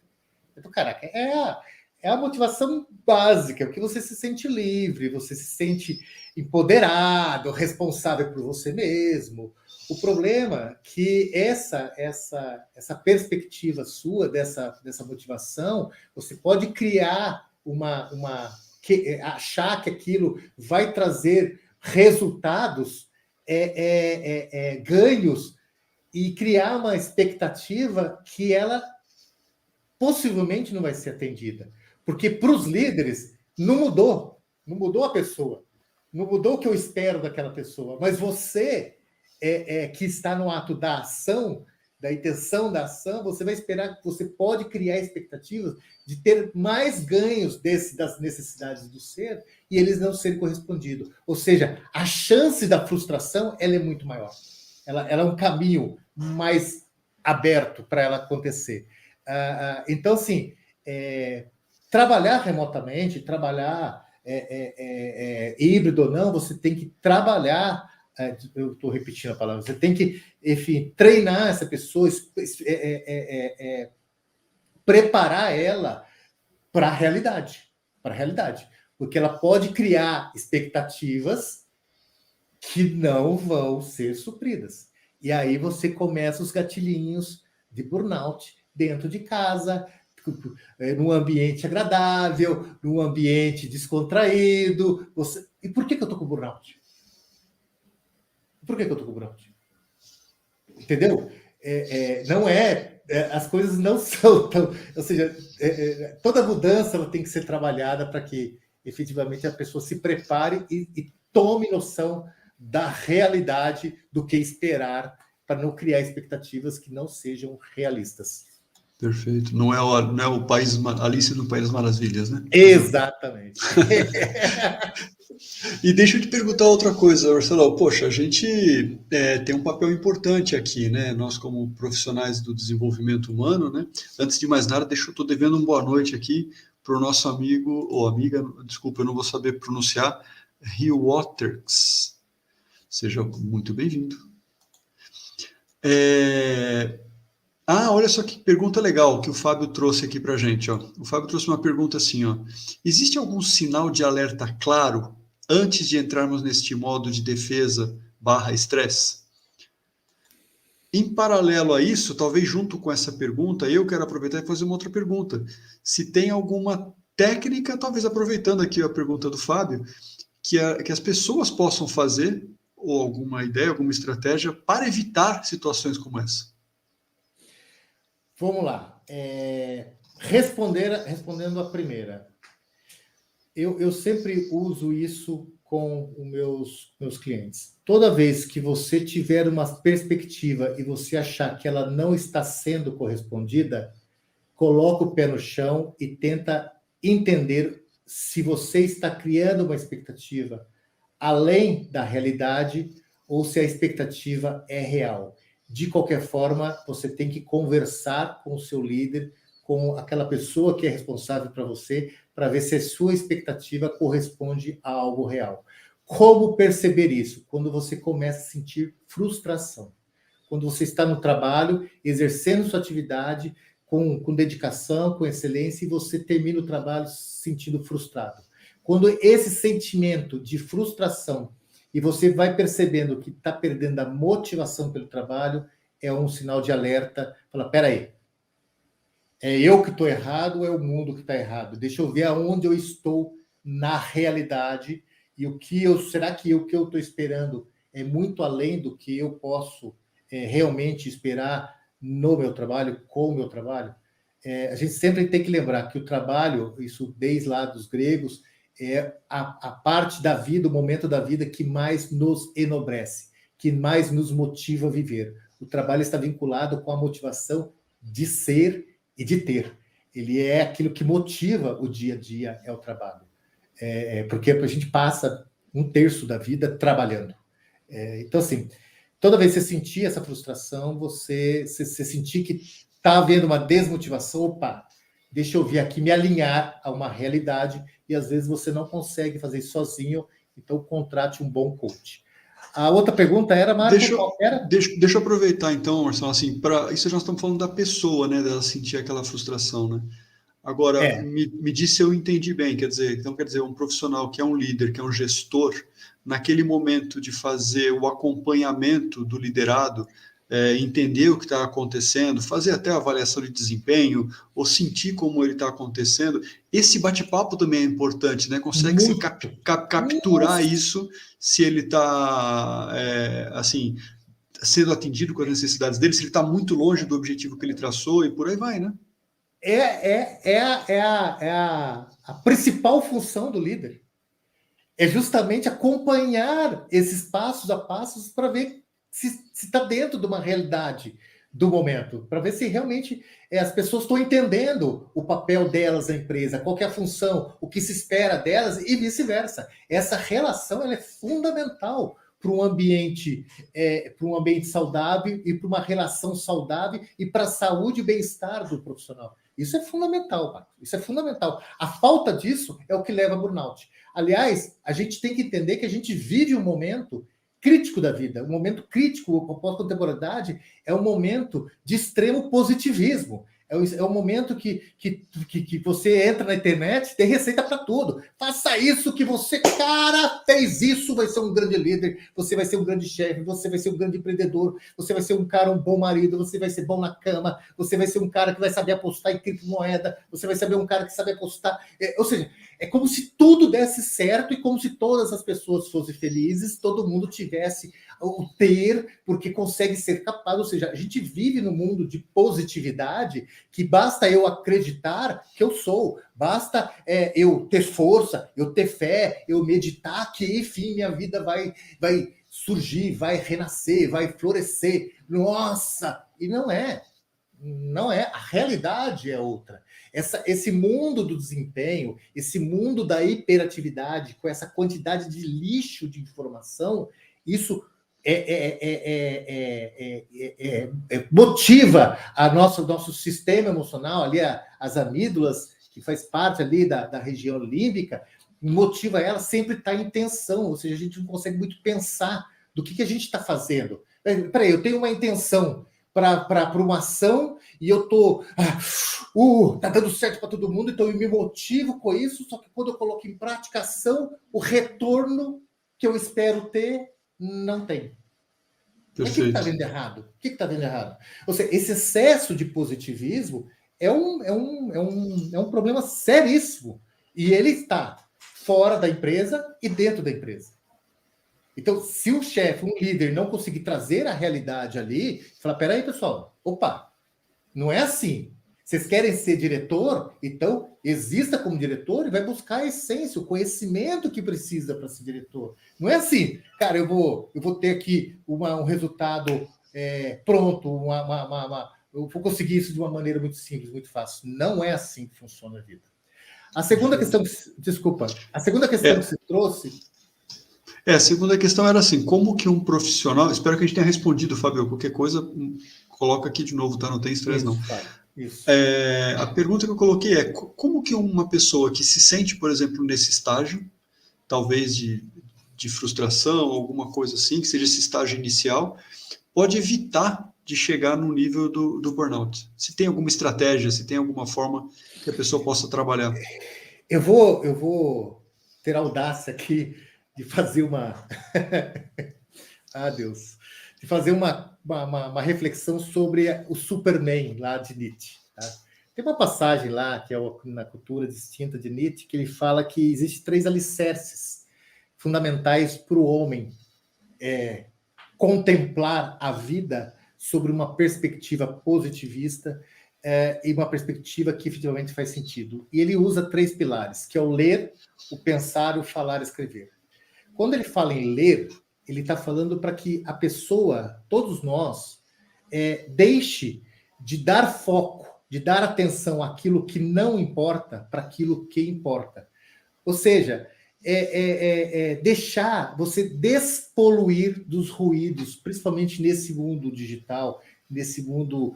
É do caraca. É a motivação básica, porque você se sente livre, você se sente empoderado, responsável por você mesmo. O problema é que essa perspectiva sua, dessa motivação, você pode criar achar que aquilo vai trazer resultados, ganhos, e criar uma expectativa que ela possivelmente não vai ser atendida. Porque para os líderes não mudou a pessoa, não mudou o que eu espero daquela pessoa, mas você que está no ato da ação, da intenção da ação, você vai esperar, você pode criar expectativas de ter mais ganhos das necessidades do ser e eles não serem correspondidos. Ou seja, a chance da frustração ela é muito maior. Ela é um caminho mais aberto para ela acontecer. Então, assim, trabalhar remotamente, trabalhar híbrido ou não, você tem que trabalhar, eu estou repetindo a palavra, você tem que, enfim, treinar essa pessoa, preparar ela para a realidade, porque ela pode criar expectativas que não vão ser supridas. E aí você começa os gatilhinhos de burnout dentro de casa, num ambiente agradável, num ambiente descontraído. E por que eu estou com burnout? Por que eu estou com burnout? Entendeu? As coisas não são tão... Ou seja, toda mudança ela tem que ser trabalhada para que efetivamente a pessoa se prepare e tome noção da realidade do que esperar, para não criar expectativas que não sejam realistas. Perfeito. Não é o país Alice no País das Maravilhas, né? Exatamente. E deixa eu te perguntar outra coisa, Marcelo. Poxa, a gente tem um papel importante aqui, né? Nós, como profissionais do desenvolvimento humano, né? Antes de mais nada, eu estou devendo uma boa noite aqui para o nosso amigo ou amiga, desculpa, eu não vou saber pronunciar, Rio Waters. Seja muito bem-vindo. Olha só que pergunta legal que o Fábio trouxe aqui para a gente. Ó. O Fábio trouxe uma pergunta assim, ó. Existe algum sinal de alerta claro antes de entrarmos neste modo de defesa / estresse? Em paralelo a isso, talvez junto com essa pergunta, eu quero aproveitar e fazer uma outra pergunta. Se tem alguma técnica, talvez aproveitando aqui a pergunta do Fábio, que as pessoas possam fazer, ou alguma ideia, alguma estratégia, para evitar situações como essa? Vamos lá. Respondendo a primeira. Eu sempre uso isso com os meus clientes. Toda vez que você tiver uma perspectiva e você achar que ela não está sendo correspondida, coloca o pé no chão e tenta entender se você está criando uma expectativa além da realidade ou se a expectativa é real. De qualquer forma, você tem que conversar com o seu líder, com aquela pessoa que é responsável para você, para ver se a sua expectativa corresponde a algo real. Como perceber isso? Quando você começa a sentir frustração. Quando você está no trabalho, exercendo sua atividade com dedicação, com excelência, e você termina o trabalho se sentindo frustrado. Quando esse sentimento de frustração e você vai percebendo que está perdendo a motivação pelo trabalho, é um sinal de alerta. Fala, peraí, é eu que estou errado ou é o mundo que está errado? Deixa eu ver aonde eu estou na realidade e será que o que eu estou esperando é muito além do que eu posso realmente esperar no meu trabalho, com o meu trabalho? A gente sempre tem que lembrar que o trabalho, isso desde lá dos gregos, é a parte da vida, o momento da vida que mais nos enobrece, que mais nos motiva a viver. O trabalho está vinculado com a motivação de ser e de ter. Ele é aquilo que motiva o dia a dia, é o trabalho. Porque a gente passa 1/3 da vida trabalhando. Então, assim, toda vez que você sentir essa frustração, você sentir que está havendo uma desmotivação, opa, deixa eu vir aqui me alinhar a uma realidade, e às vezes você não consegue fazer isso sozinho, então contrate um bom coach. A outra pergunta era, Marco, qual era? Deixa eu aproveitar então, Marcelo, assim, isso nós estamos falando da pessoa, né, dela sentir aquela frustração, né? Agora, me diz se eu entendi bem, quer dizer, um profissional que é um líder, que é um gestor, naquele momento de fazer o acompanhamento do liderado, entender o que está acontecendo, fazer até a avaliação de desempenho, ou sentir como ele está acontecendo, esse bate-papo também é importante, né? Consegue se capturar isso, se ele está, assim, sendo atendido com as necessidades dele, se ele está muito longe do objetivo que ele traçou, e por aí vai, né? A principal função do líder. É justamente acompanhar esses passos a passos para ver se está dentro de uma realidade do momento, para ver se realmente as pessoas estão entendendo o papel delas na empresa, qual que é a função, o que se espera delas e vice-versa. Essa relação ela é fundamental para um ambiente saudável e para uma relação saudável e para a saúde e bem-estar do profissional. Isso é fundamental, Marco. Isso é fundamental. A falta disso é o que leva a burnout. Aliás, a gente tem que entender que a gente vive um momento crítico da vida. Um momento crítico, a pós-contemporaneidade, é um momento de extremo positivismo. É um momento que você entra na internet, tem receita para tudo. Faça isso que você, cara, fez isso, vai ser um grande líder, você vai ser um grande chefe, você vai ser um grande empreendedor, você vai ser um cara, um bom marido, você vai ser bom na cama, você vai ser um cara que vai saber apostar em criptomoeda, você vai saber um cara que sabe apostar. Ou seja, é como se tudo desse certo e como se todas as pessoas fossem felizes, todo mundo tivesse o ter, porque consegue ser capaz. Ou seja, a gente vive num mundo de positividade que basta eu acreditar que eu sou, basta eu ter força, eu ter fé, eu meditar que, enfim, minha vida vai surgir, vai renascer, vai florescer. Nossa! E não é. Não é. A realidade é outra. Esse mundo do desempenho, esse mundo da hiperatividade, com essa quantidade de lixo de informação, isso motiva nosso sistema emocional, ali as amígdalas, que faz parte ali da região límbica, motiva ela sempre estar em tensão, ou seja, a gente não consegue muito pensar do que a gente está fazendo. Peraí, eu tenho uma intenção para uma ação e eu tô tá dando certo para todo mundo, então eu me motivo com isso, só que quando eu coloco em prática a ação, o retorno que eu espero ter não tem. Mas o que está vendo errado? O que está vendo errado? Ou seja, esse excesso de positivismo é um problema seríssimo. E ele está fora da empresa e dentro da empresa. Então, se um chefe, um líder, não conseguir trazer a realidade ali, falar, peraí, pessoal, opa, não é assim. Vocês querem ser diretor? Então, exista como diretor e vai buscar a essência, o conhecimento que precisa para ser diretor. Não é assim, cara, eu vou ter aqui um resultado pronto, eu vou conseguir isso de uma maneira muito simples, muito fácil. Não é assim que funciona a vida. A segunda questão, desculpa, a segunda questão que você trouxe... A segunda questão era assim, como que um profissional... Espero que a gente tenha respondido, Fábio, qualquer coisa, coloca aqui de novo, tá? Não tem estresse, não. Isso. A pergunta que eu coloquei é, como que uma pessoa que se sente, por exemplo, nesse estágio, talvez de frustração, alguma coisa assim, que seja esse estágio inicial, pode evitar de chegar no nível do burnout? Se tem alguma estratégia, se tem alguma forma que a pessoa possa trabalhar? Eu vou ter a audácia aqui de fazer uma... Deus! De fazer uma reflexão sobre o Superman lá de Nietzsche. Tá? Tem uma passagem lá, que é na cultura distinta de Nietzsche, que ele fala que existem 3 alicerces fundamentais para o homem contemplar a vida sobre uma perspectiva positivista e uma perspectiva que efetivamente faz sentido. E ele usa 3 pilares, que é o ler, o pensar, o falar e escrever. Quando ele fala em ler, ele está falando para que a pessoa, todos nós, deixe de dar foco, de dar atenção àquilo que não importa para aquilo que importa. Ou seja, deixar você despoluir dos ruídos, principalmente nesse mundo digital, nesse mundo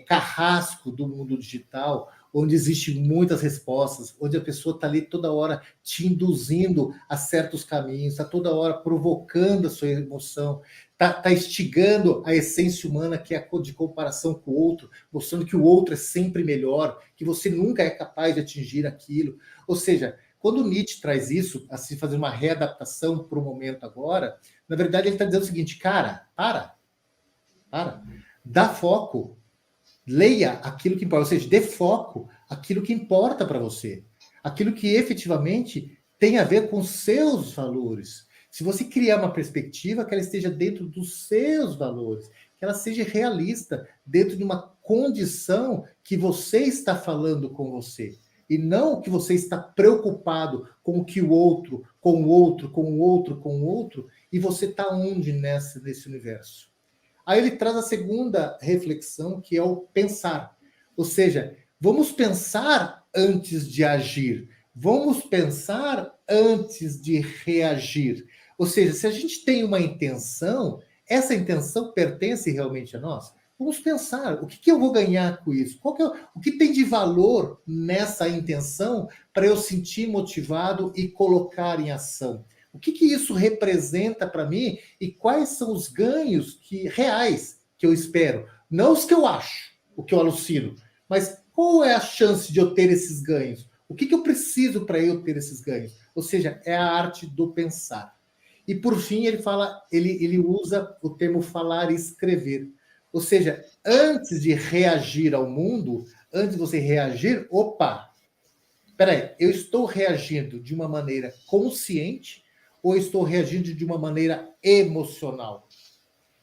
carrasco do mundo digital, onde existem muitas respostas, onde a pessoa está ali toda hora te induzindo a certos caminhos, está toda hora provocando a sua emoção, está instigando a essência humana, que é a de comparação com o outro, mostrando que o outro é sempre melhor, que você nunca é capaz de atingir aquilo. Ou seja, quando Nietzsche traz isso, assim, fazer uma readaptação para o momento agora, na verdade ele está dizendo o seguinte, cara, para, dá foco, leia aquilo que importa, ou seja, dê foco aquilo que importa para você, aquilo que efetivamente tem a ver com seus valores. Se você criar uma perspectiva, que ela esteja dentro dos seus valores, que ela seja realista, dentro de uma condição que você está falando com você, e não que você está preocupado com o que o outro, com o outro, com o outro, com o outro, e você está onde nesse universo? Aí ele traz a segunda reflexão, que é o pensar. Ou seja, vamos pensar antes de agir. Vamos pensar antes de reagir. Ou seja, se a gente tem uma intenção, essa intenção pertence realmente a nós? Vamos pensar, o que eu vou ganhar com isso? O que tem de valor nessa intenção para eu sentir motivado e colocar em ação? O que isso representa para mim e quais são os ganhos reais que eu espero? Não os que eu acho, o que eu alucino, mas qual é a chance de eu ter esses ganhos? O que eu preciso para eu ter esses ganhos? Ou seja, é a arte do pensar. E por fim, ele usa o termo falar e escrever. Ou seja, antes de reagir ao mundo, antes de você reagir, peraí, eu estou reagindo de uma maneira consciente ou estou reagindo de uma maneira emocional?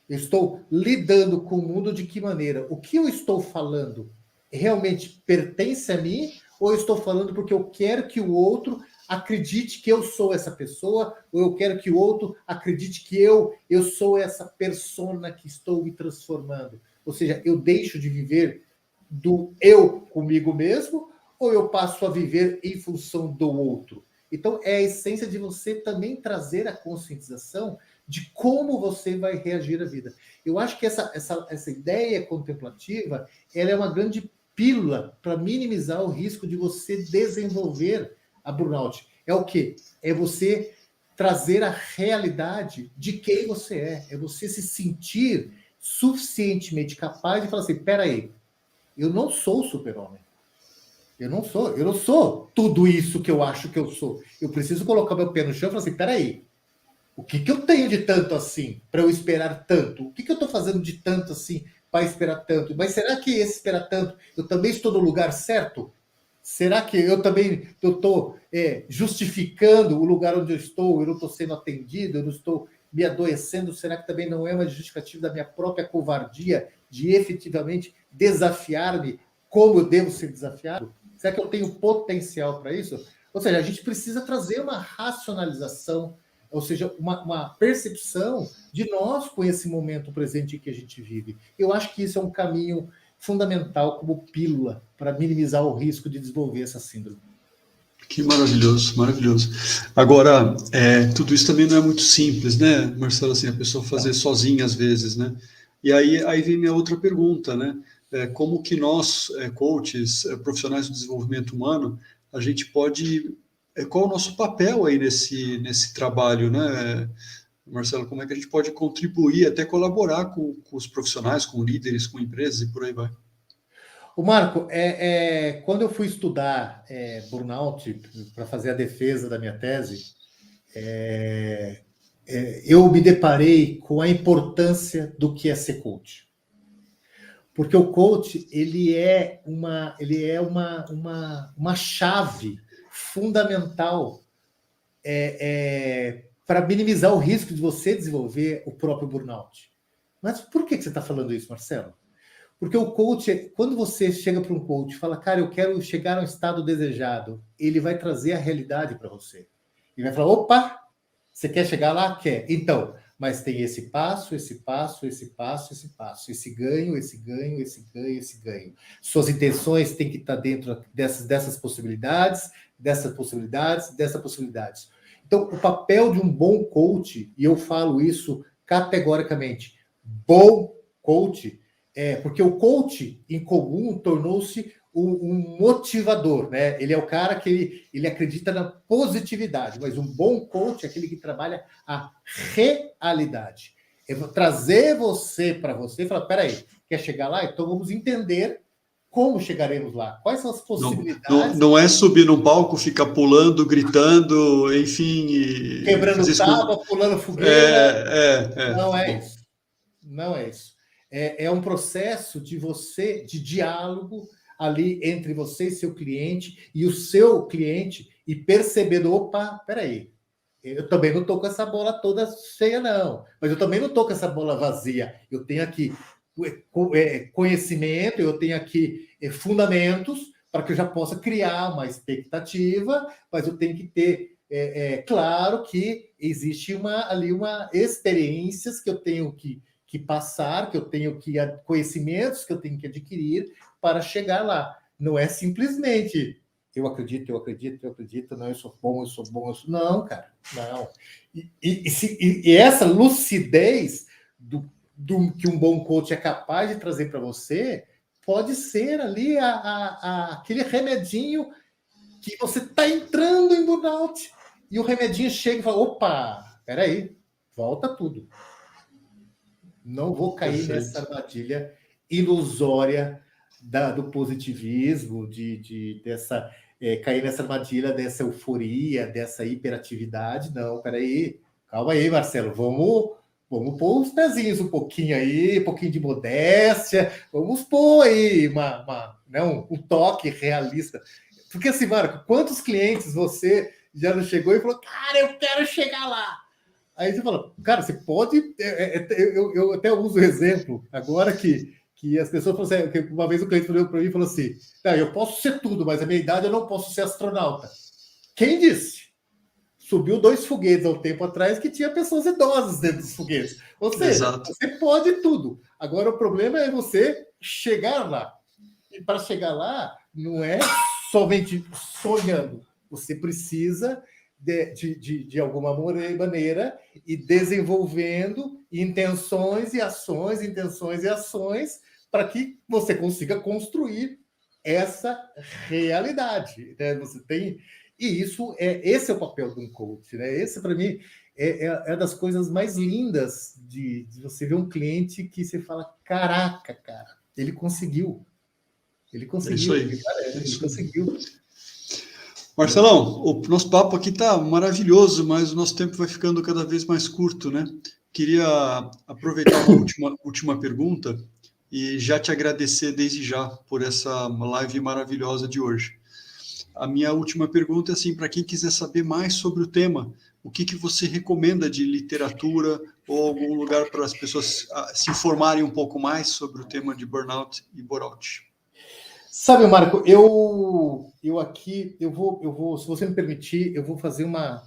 Eu estou lidando com o mundo de que maneira? O que eu estou falando realmente pertence a mim ou eu estou falando porque eu quero que o outro acredite que eu sou essa pessoa ou eu quero que o outro acredite que eu sou essa persona que estou me transformando? Ou seja, eu deixo de viver do eu comigo mesmo ou eu passo a viver em função do outro? Então, é a essência de você também trazer a conscientização de como você vai reagir à vida. Eu acho que essa ideia contemplativa, ela é uma grande pílula para minimizar o risco de você desenvolver a burnout. É o quê? É você trazer a realidade de quem você é. É você se sentir suficientemente capaz de falar assim, peraí, eu não sou o super-homem. Eu não sou tudo isso que eu acho que eu sou. Eu preciso colocar meu pé no chão e falar assim, peraí, o que eu tenho de tanto assim para eu esperar tanto? O que eu estou fazendo de tanto assim para esperar tanto? Mas será que esse esperar tanto, eu também estou no lugar certo? Será que eu também estou justificando o lugar onde eu não estou sendo atendido, eu não estou me adoecendo? Será que também não é uma justificativa da minha própria covardia de efetivamente desafiar-me como eu devo ser desafiado? Será que eu tenho potencial para isso? Ou seja, a gente precisa trazer uma racionalização, ou seja, uma percepção de nós com esse momento presente que a gente vive. Eu acho que isso é um caminho fundamental como pílula para minimizar o risco de desenvolver essa síndrome. Que maravilhoso, maravilhoso. Agora, tudo isso também não é muito simples, né, Marcelo? Assim, a pessoa fazer sozinha às vezes, né? E aí vem minha outra pergunta, né? Como que nós, coaches, profissionais do desenvolvimento humano, a gente pode... qual é o nosso papel aí nesse trabalho, né, Marcelo? Como é que a gente pode contribuir, até colaborar com os profissionais, com líderes, com empresas e por aí vai? O Marco, quando eu fui estudar burnout para fazer a defesa da minha tese, eu me deparei com a importância do que é ser coach. Porque o coach ele é uma chave fundamental para minimizar o risco de você desenvolver o próprio burnout. Mas por que você está falando isso, Marcelo? Porque o coach, quando você chega para um coach e fala, cara, eu quero chegar a um estado desejado, ele vai trazer a realidade para você. Ele vai falar, opa, você quer chegar lá? Quer. Então, mas tem esse passo, esse passo, esse passo, esse passo, esse ganho, esse ganho, esse ganho, esse ganho. Suas intenções têm que estar dentro dessas possibilidades, dessas possibilidades, dessas possibilidades. Então, o papel de um bom coach, e eu falo isso categoricamente, bom coach porque o coach em comum tornou-se um motivador, né? Ele é o cara que ele acredita na positividade, mas um bom coach é aquele que trabalha a realidade. Eu vou trazer você para você e falar, peraí, quer chegar lá? Então vamos entender como chegaremos lá, quais são as possibilidades. Não é subir num palco, ficar pulando, gritando, enfim... Quebrando tábua, pulando fogueira. Não é isso. Não é isso. É um processo de diálogo ali entre você e seu cliente, e o seu cliente, e percebendo, opa, peraí, eu também não estou com essa bola toda cheia, não, mas eu também não estou com essa bola vazia. Eu tenho aqui conhecimento, eu tenho aqui fundamentos para que eu já possa criar uma expectativa, mas eu tenho que ter claro que existe ali uma experiências que eu tenho que passar, que eu tenho que conhecimentos que eu tenho que adquirir para chegar lá. Não é simplesmente eu acredito, não, eu sou bom. Não, cara, não. E essa lucidez do que um bom coach é capaz de trazer para você pode ser ali aquele remedinho que você está entrando em burnout e o remedinho chega e fala, opa, peraí, volta tudo. Não vou cair nessa armadilha ilusória do positivismo, dessa cair nessa armadilha dessa euforia, dessa hiperatividade. Não, peraí, calma aí, Marcelo, vamos pôr os pezinhos um pouquinho aí, um pouquinho de modéstia, vamos pôr aí um toque realista. Porque assim, Marco, quantos clientes você já não chegou e falou, cara, eu quero chegar lá? Aí você fala, cara, você pode... Eu até uso o exemplo agora que as pessoas falam assim, que uma vez o cliente falou para mim e falou assim, eu posso ser tudo, mas a minha idade eu não posso ser astronauta. Quem disse? Subiu 2 foguetes há um tempo atrás que tinha pessoas idosas dentro dos foguetes. Ou seja, você pode tudo. Agora o problema é você chegar lá. E para chegar lá, não é somente sonhando. Você precisa... De alguma maneira, e desenvolvendo intenções e ações para que você consiga construir essa realidade, né? Você tem, e esse é o papel de um coach, né? Esse para mim é das coisas mais lindas de você ver um cliente que você fala, caraca, cara, ele conseguiu. Ele conseguiu. Ele conseguiu. Marcelão, o nosso papo aqui está maravilhoso, mas o nosso tempo vai ficando cada vez mais curto, né? Queria aproveitar uma última pergunta e já te agradecer desde já por essa live maravilhosa de hoje. A minha última pergunta é assim, para quem quiser saber mais sobre o tema, o que você recomenda de literatura ou algum lugar para as pessoas se informarem um pouco mais sobre o tema de burnout e bore-out? Sabe, Marco, eu vou, se você me permitir, eu vou fazer uma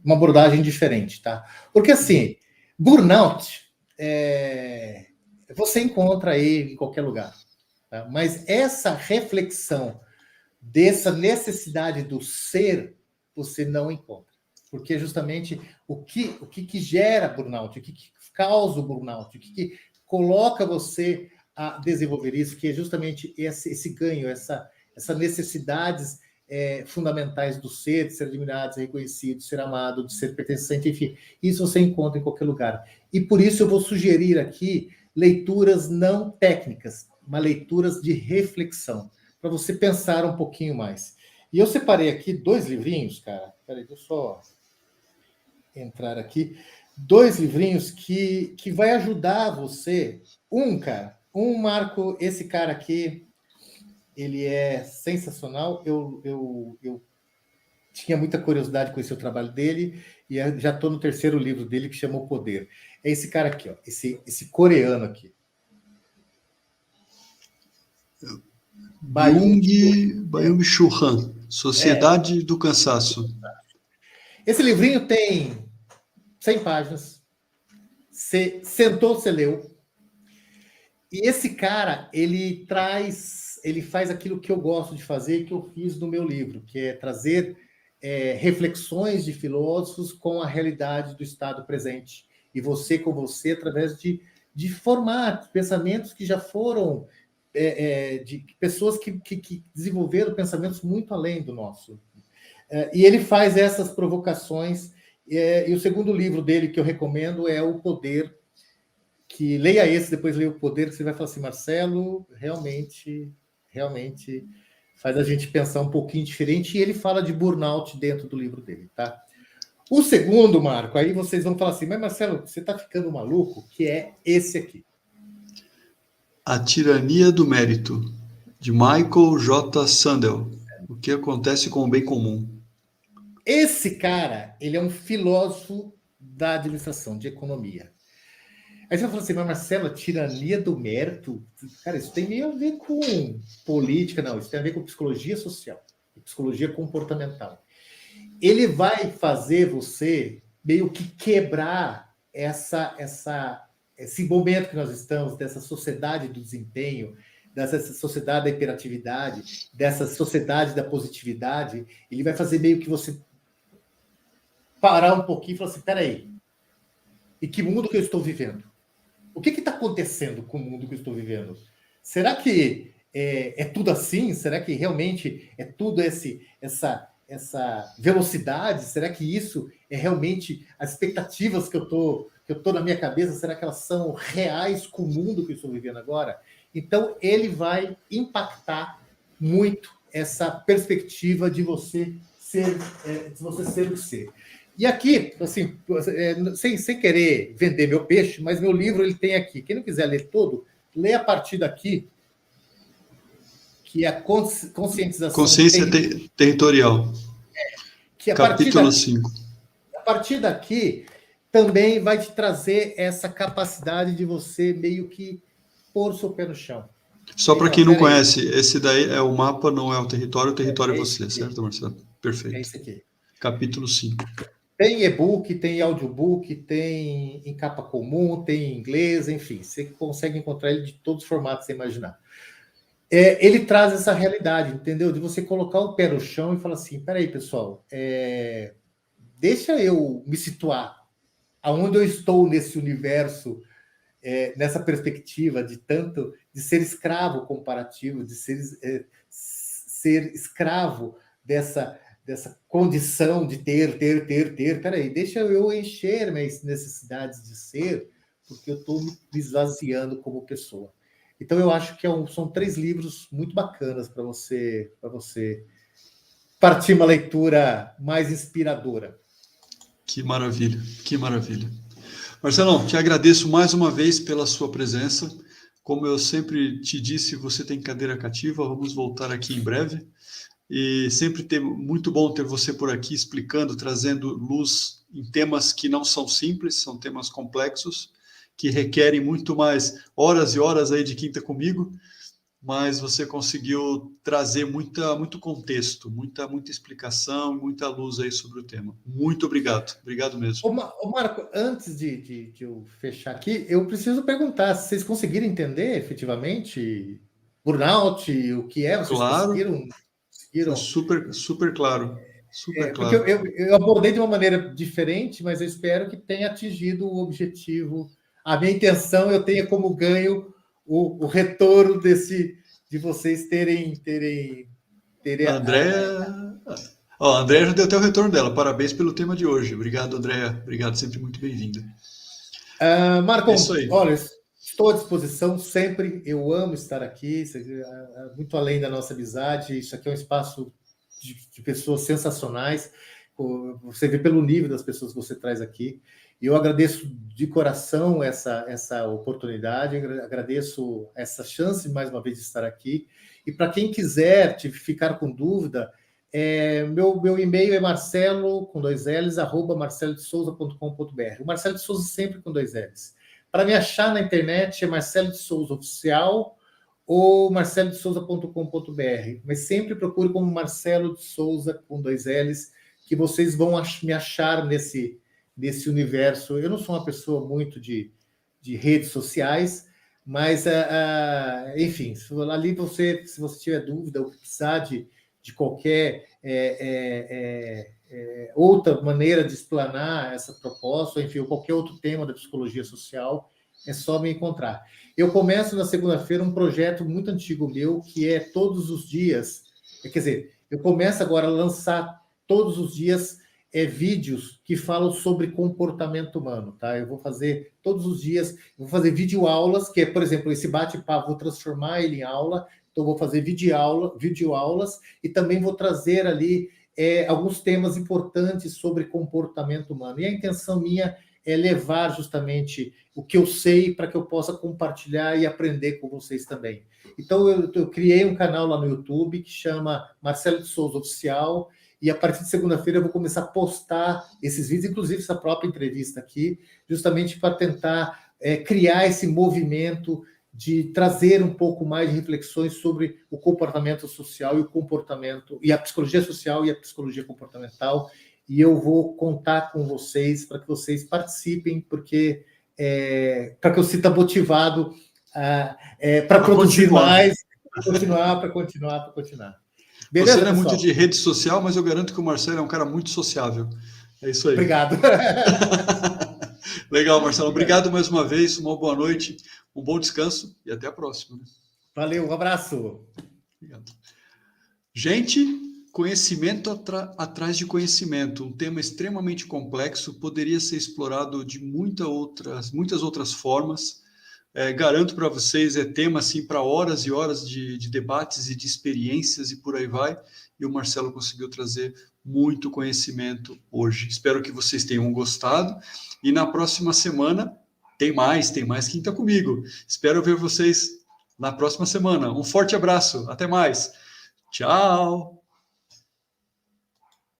abordagem diferente, tá? Porque assim, burnout você encontra aí em qualquer lugar, tá? Mas essa reflexão dessa necessidade do ser, você não encontra. Porque justamente o que gera burnout, o que causa o burnout, o que coloca você a desenvolver isso, que é justamente esse ganho, essa necessidades fundamentais do ser, de ser admirado, de ser reconhecido, de ser amado, de ser pertencente, enfim, isso você encontra em qualquer lugar. E por isso eu vou sugerir aqui leituras não técnicas, mas leituras de reflexão, para você pensar um pouquinho mais. E eu separei aqui 2 livrinhos, cara. Peraí, deixa eu só entrar aqui. 2 livrinhos que vai ajudar você. Marco, esse cara aqui, ele é sensacional. Eu tinha muita curiosidade de conhecer o trabalho dele e já estou no 3º livro dele, que chama O Poder. É esse cara aqui, ó, esse coreano aqui. Byung-Chul Han, Sociedade do Cansaço. Esse livrinho tem 100 páginas. Você sentou, você leu. E esse cara, ele faz aquilo que eu gosto de fazer, que eu fiz no meu livro, que é trazer reflexões de filósofos com a realidade do estado presente. E você com você, através de de formar pensamentos que já foram de pessoas que desenvolveram pensamentos muito além do nosso. E ele faz essas provocações, e o segundo livro dele que eu recomendo é O Poder, que leia esse, depois leia O Poder, que você vai falar assim, Marcelo, realmente faz a gente pensar um pouquinho diferente, e ele fala de burnout dentro do livro dele, tá? O segundo, Marco, aí vocês vão falar assim, mas Marcelo, você está ficando maluco? Que é esse aqui. A Tirania do Mérito, de Michael J. Sandel. O que acontece com o bem comum? Esse cara, ele é um filósofo da administração, de economia. Aí você vai falar assim, mas Marcelo, a tirania do mérito? Cara, isso tem meio a ver com política, não. Isso tem a ver com psicologia social, psicologia comportamental. Ele vai fazer você meio que quebrar esse momento que nós estamos, dessa sociedade do desempenho, dessa sociedade da hiperatividade, dessa sociedade da positividade. Ele vai fazer meio que você parar um pouquinho e falar assim, peraí, e que mundo que eu estou vivendo? O que está acontecendo com o mundo que eu estou vivendo? Será que é tudo assim? Será que realmente é tudo essa velocidade? Será que isso é realmente as expectativas que eu tô na minha cabeça? Será que elas são reais com o mundo que eu estou vivendo agora? Então, ele vai impactar muito essa perspectiva de você ser o que ser. E aqui, assim, sem querer vender meu peixe, mas meu livro ele tem aqui. Quem não quiser ler todo, lê a partir daqui, que é a conscientização... Consciência territorial. Que Capítulo 5. A partir daqui, também vai te trazer essa capacidade de você meio que pôr o seu pé no chão. Só para quem não conhece, esse daí é o mapa, não é o território é você, certo, Marcelo? Perfeito. É esse aqui. Capítulo 5. Tem e-book, tem audiobook, tem em capa comum, tem em inglês, enfim, você consegue encontrar ele de todos os formatos que você imaginar. Ele traz essa realidade, entendeu? De você colocar o pé no chão e falar assim, peraí, pessoal, deixa eu me situar aonde eu estou nesse universo, nessa perspectiva de ser escravo comparativo, de ser escravo dessa condição de ter. Peraí, deixa eu encher minhas necessidades de ser, porque eu estou me esvaziando como pessoa. Então, eu acho que são 3 livros muito bacanas para você partir uma leitura mais inspiradora. Que maravilha, que maravilha. Marcelão, te agradeço mais uma vez pela sua presença. Como eu sempre te disse, você tem cadeira cativa, vamos voltar aqui em breve. E sempre muito bom ter você por aqui explicando, trazendo luz em temas que não são simples, são temas complexos, que requerem muito mais horas e horas aí de quinta comigo, mas você conseguiu trazer muito contexto, muita explicação, muita luz aí sobre o tema. Muito obrigado, obrigado mesmo. Ô Marco, antes de eu fechar aqui, eu preciso perguntar se vocês conseguiram entender efetivamente burnout, o que é? Vocês conseguiram? Foi super claro. Super porque claro. eu abordei de uma maneira diferente, mas eu espero que tenha atingido o objetivo. A minha intenção, eu tenha como ganho o retorno de vocês terem a Andréia já deu até o retorno dela. Parabéns pelo tema de hoje. Obrigado, Andréia. Obrigado, sempre muito bem-vinda. Marco, olha, estou à disposição sempre. Eu amo estar aqui, muito além da nossa amizade. Isso aqui é um espaço de pessoas sensacionais. Você vê pelo nível das pessoas que você traz aqui. E eu agradeço de coração essa oportunidade, agradeço essa chance, mais uma vez, de estar aqui. E para quem quiser ficar com dúvida, meu e-mail é marcelo, com 2 L's, @marcelodesouza.com.br. O Marcelo de Souza sempre com 2 L's. Para me achar na internet é Marcelo de Souza Oficial ou marcelodesouza.com.br. Mas sempre procure como Marcelo de Souza com 2 L's, que vocês vão me achar nesse universo. Eu não sou uma pessoa muito de redes sociais, mas, enfim, ali se você tiver dúvida ou precisar de qualquer outra maneira de explanar essa proposta, enfim, ou qualquer outro tema da psicologia social, é só me encontrar. Eu começo na segunda-feira um projeto muito antigo meu, que é todos os dias, quer dizer, eu começo agora a lançar todos os dias vídeos que falam sobre comportamento humano, tá? Eu vou fazer todos os dias, eu vou fazer videoaulas, que é, por exemplo, esse bate-papo, vou transformar ele em aula, então vou fazer videoaulas e também vou trazer ali alguns temas importantes sobre comportamento humano. E a intenção minha é levar justamente o que eu sei para que eu possa compartilhar e aprender com vocês também. Então, eu criei um canal lá no YouTube que chama Marcelo de Souza Oficial, e a partir de segunda-feira eu vou começar a postar esses vídeos, inclusive essa própria entrevista aqui, justamente para tentar criar esse movimento de trazer um pouco mais de reflexões sobre o comportamento social e o comportamento, e a psicologia social e a psicologia comportamental, e eu vou contar com vocês para que vocês participem, porque para que eu sinta motivado para produzir mais, para continuar. Beleza, você não é muito de rede social, mas eu garanto que o Marcelo é um cara muito sociável. É isso aí. Obrigado. Legal, Marcelo. Obrigado mais uma vez, uma boa noite, um bom descanso e até a próxima. Valeu, um abraço. Obrigado. Gente, conhecimento atrás de conhecimento, um tema extremamente complexo, poderia ser explorado de muitas outras formas. Garanto para vocês, é tema assim, para horas e horas de debates e de experiências e por aí vai. E o Marcelo conseguiu trazer muito conhecimento hoje. Espero que vocês tenham gostado. E na próxima semana tem mais Quinta Comigo. Espero ver vocês na próxima semana. Um forte abraço. Até mais. Tchau.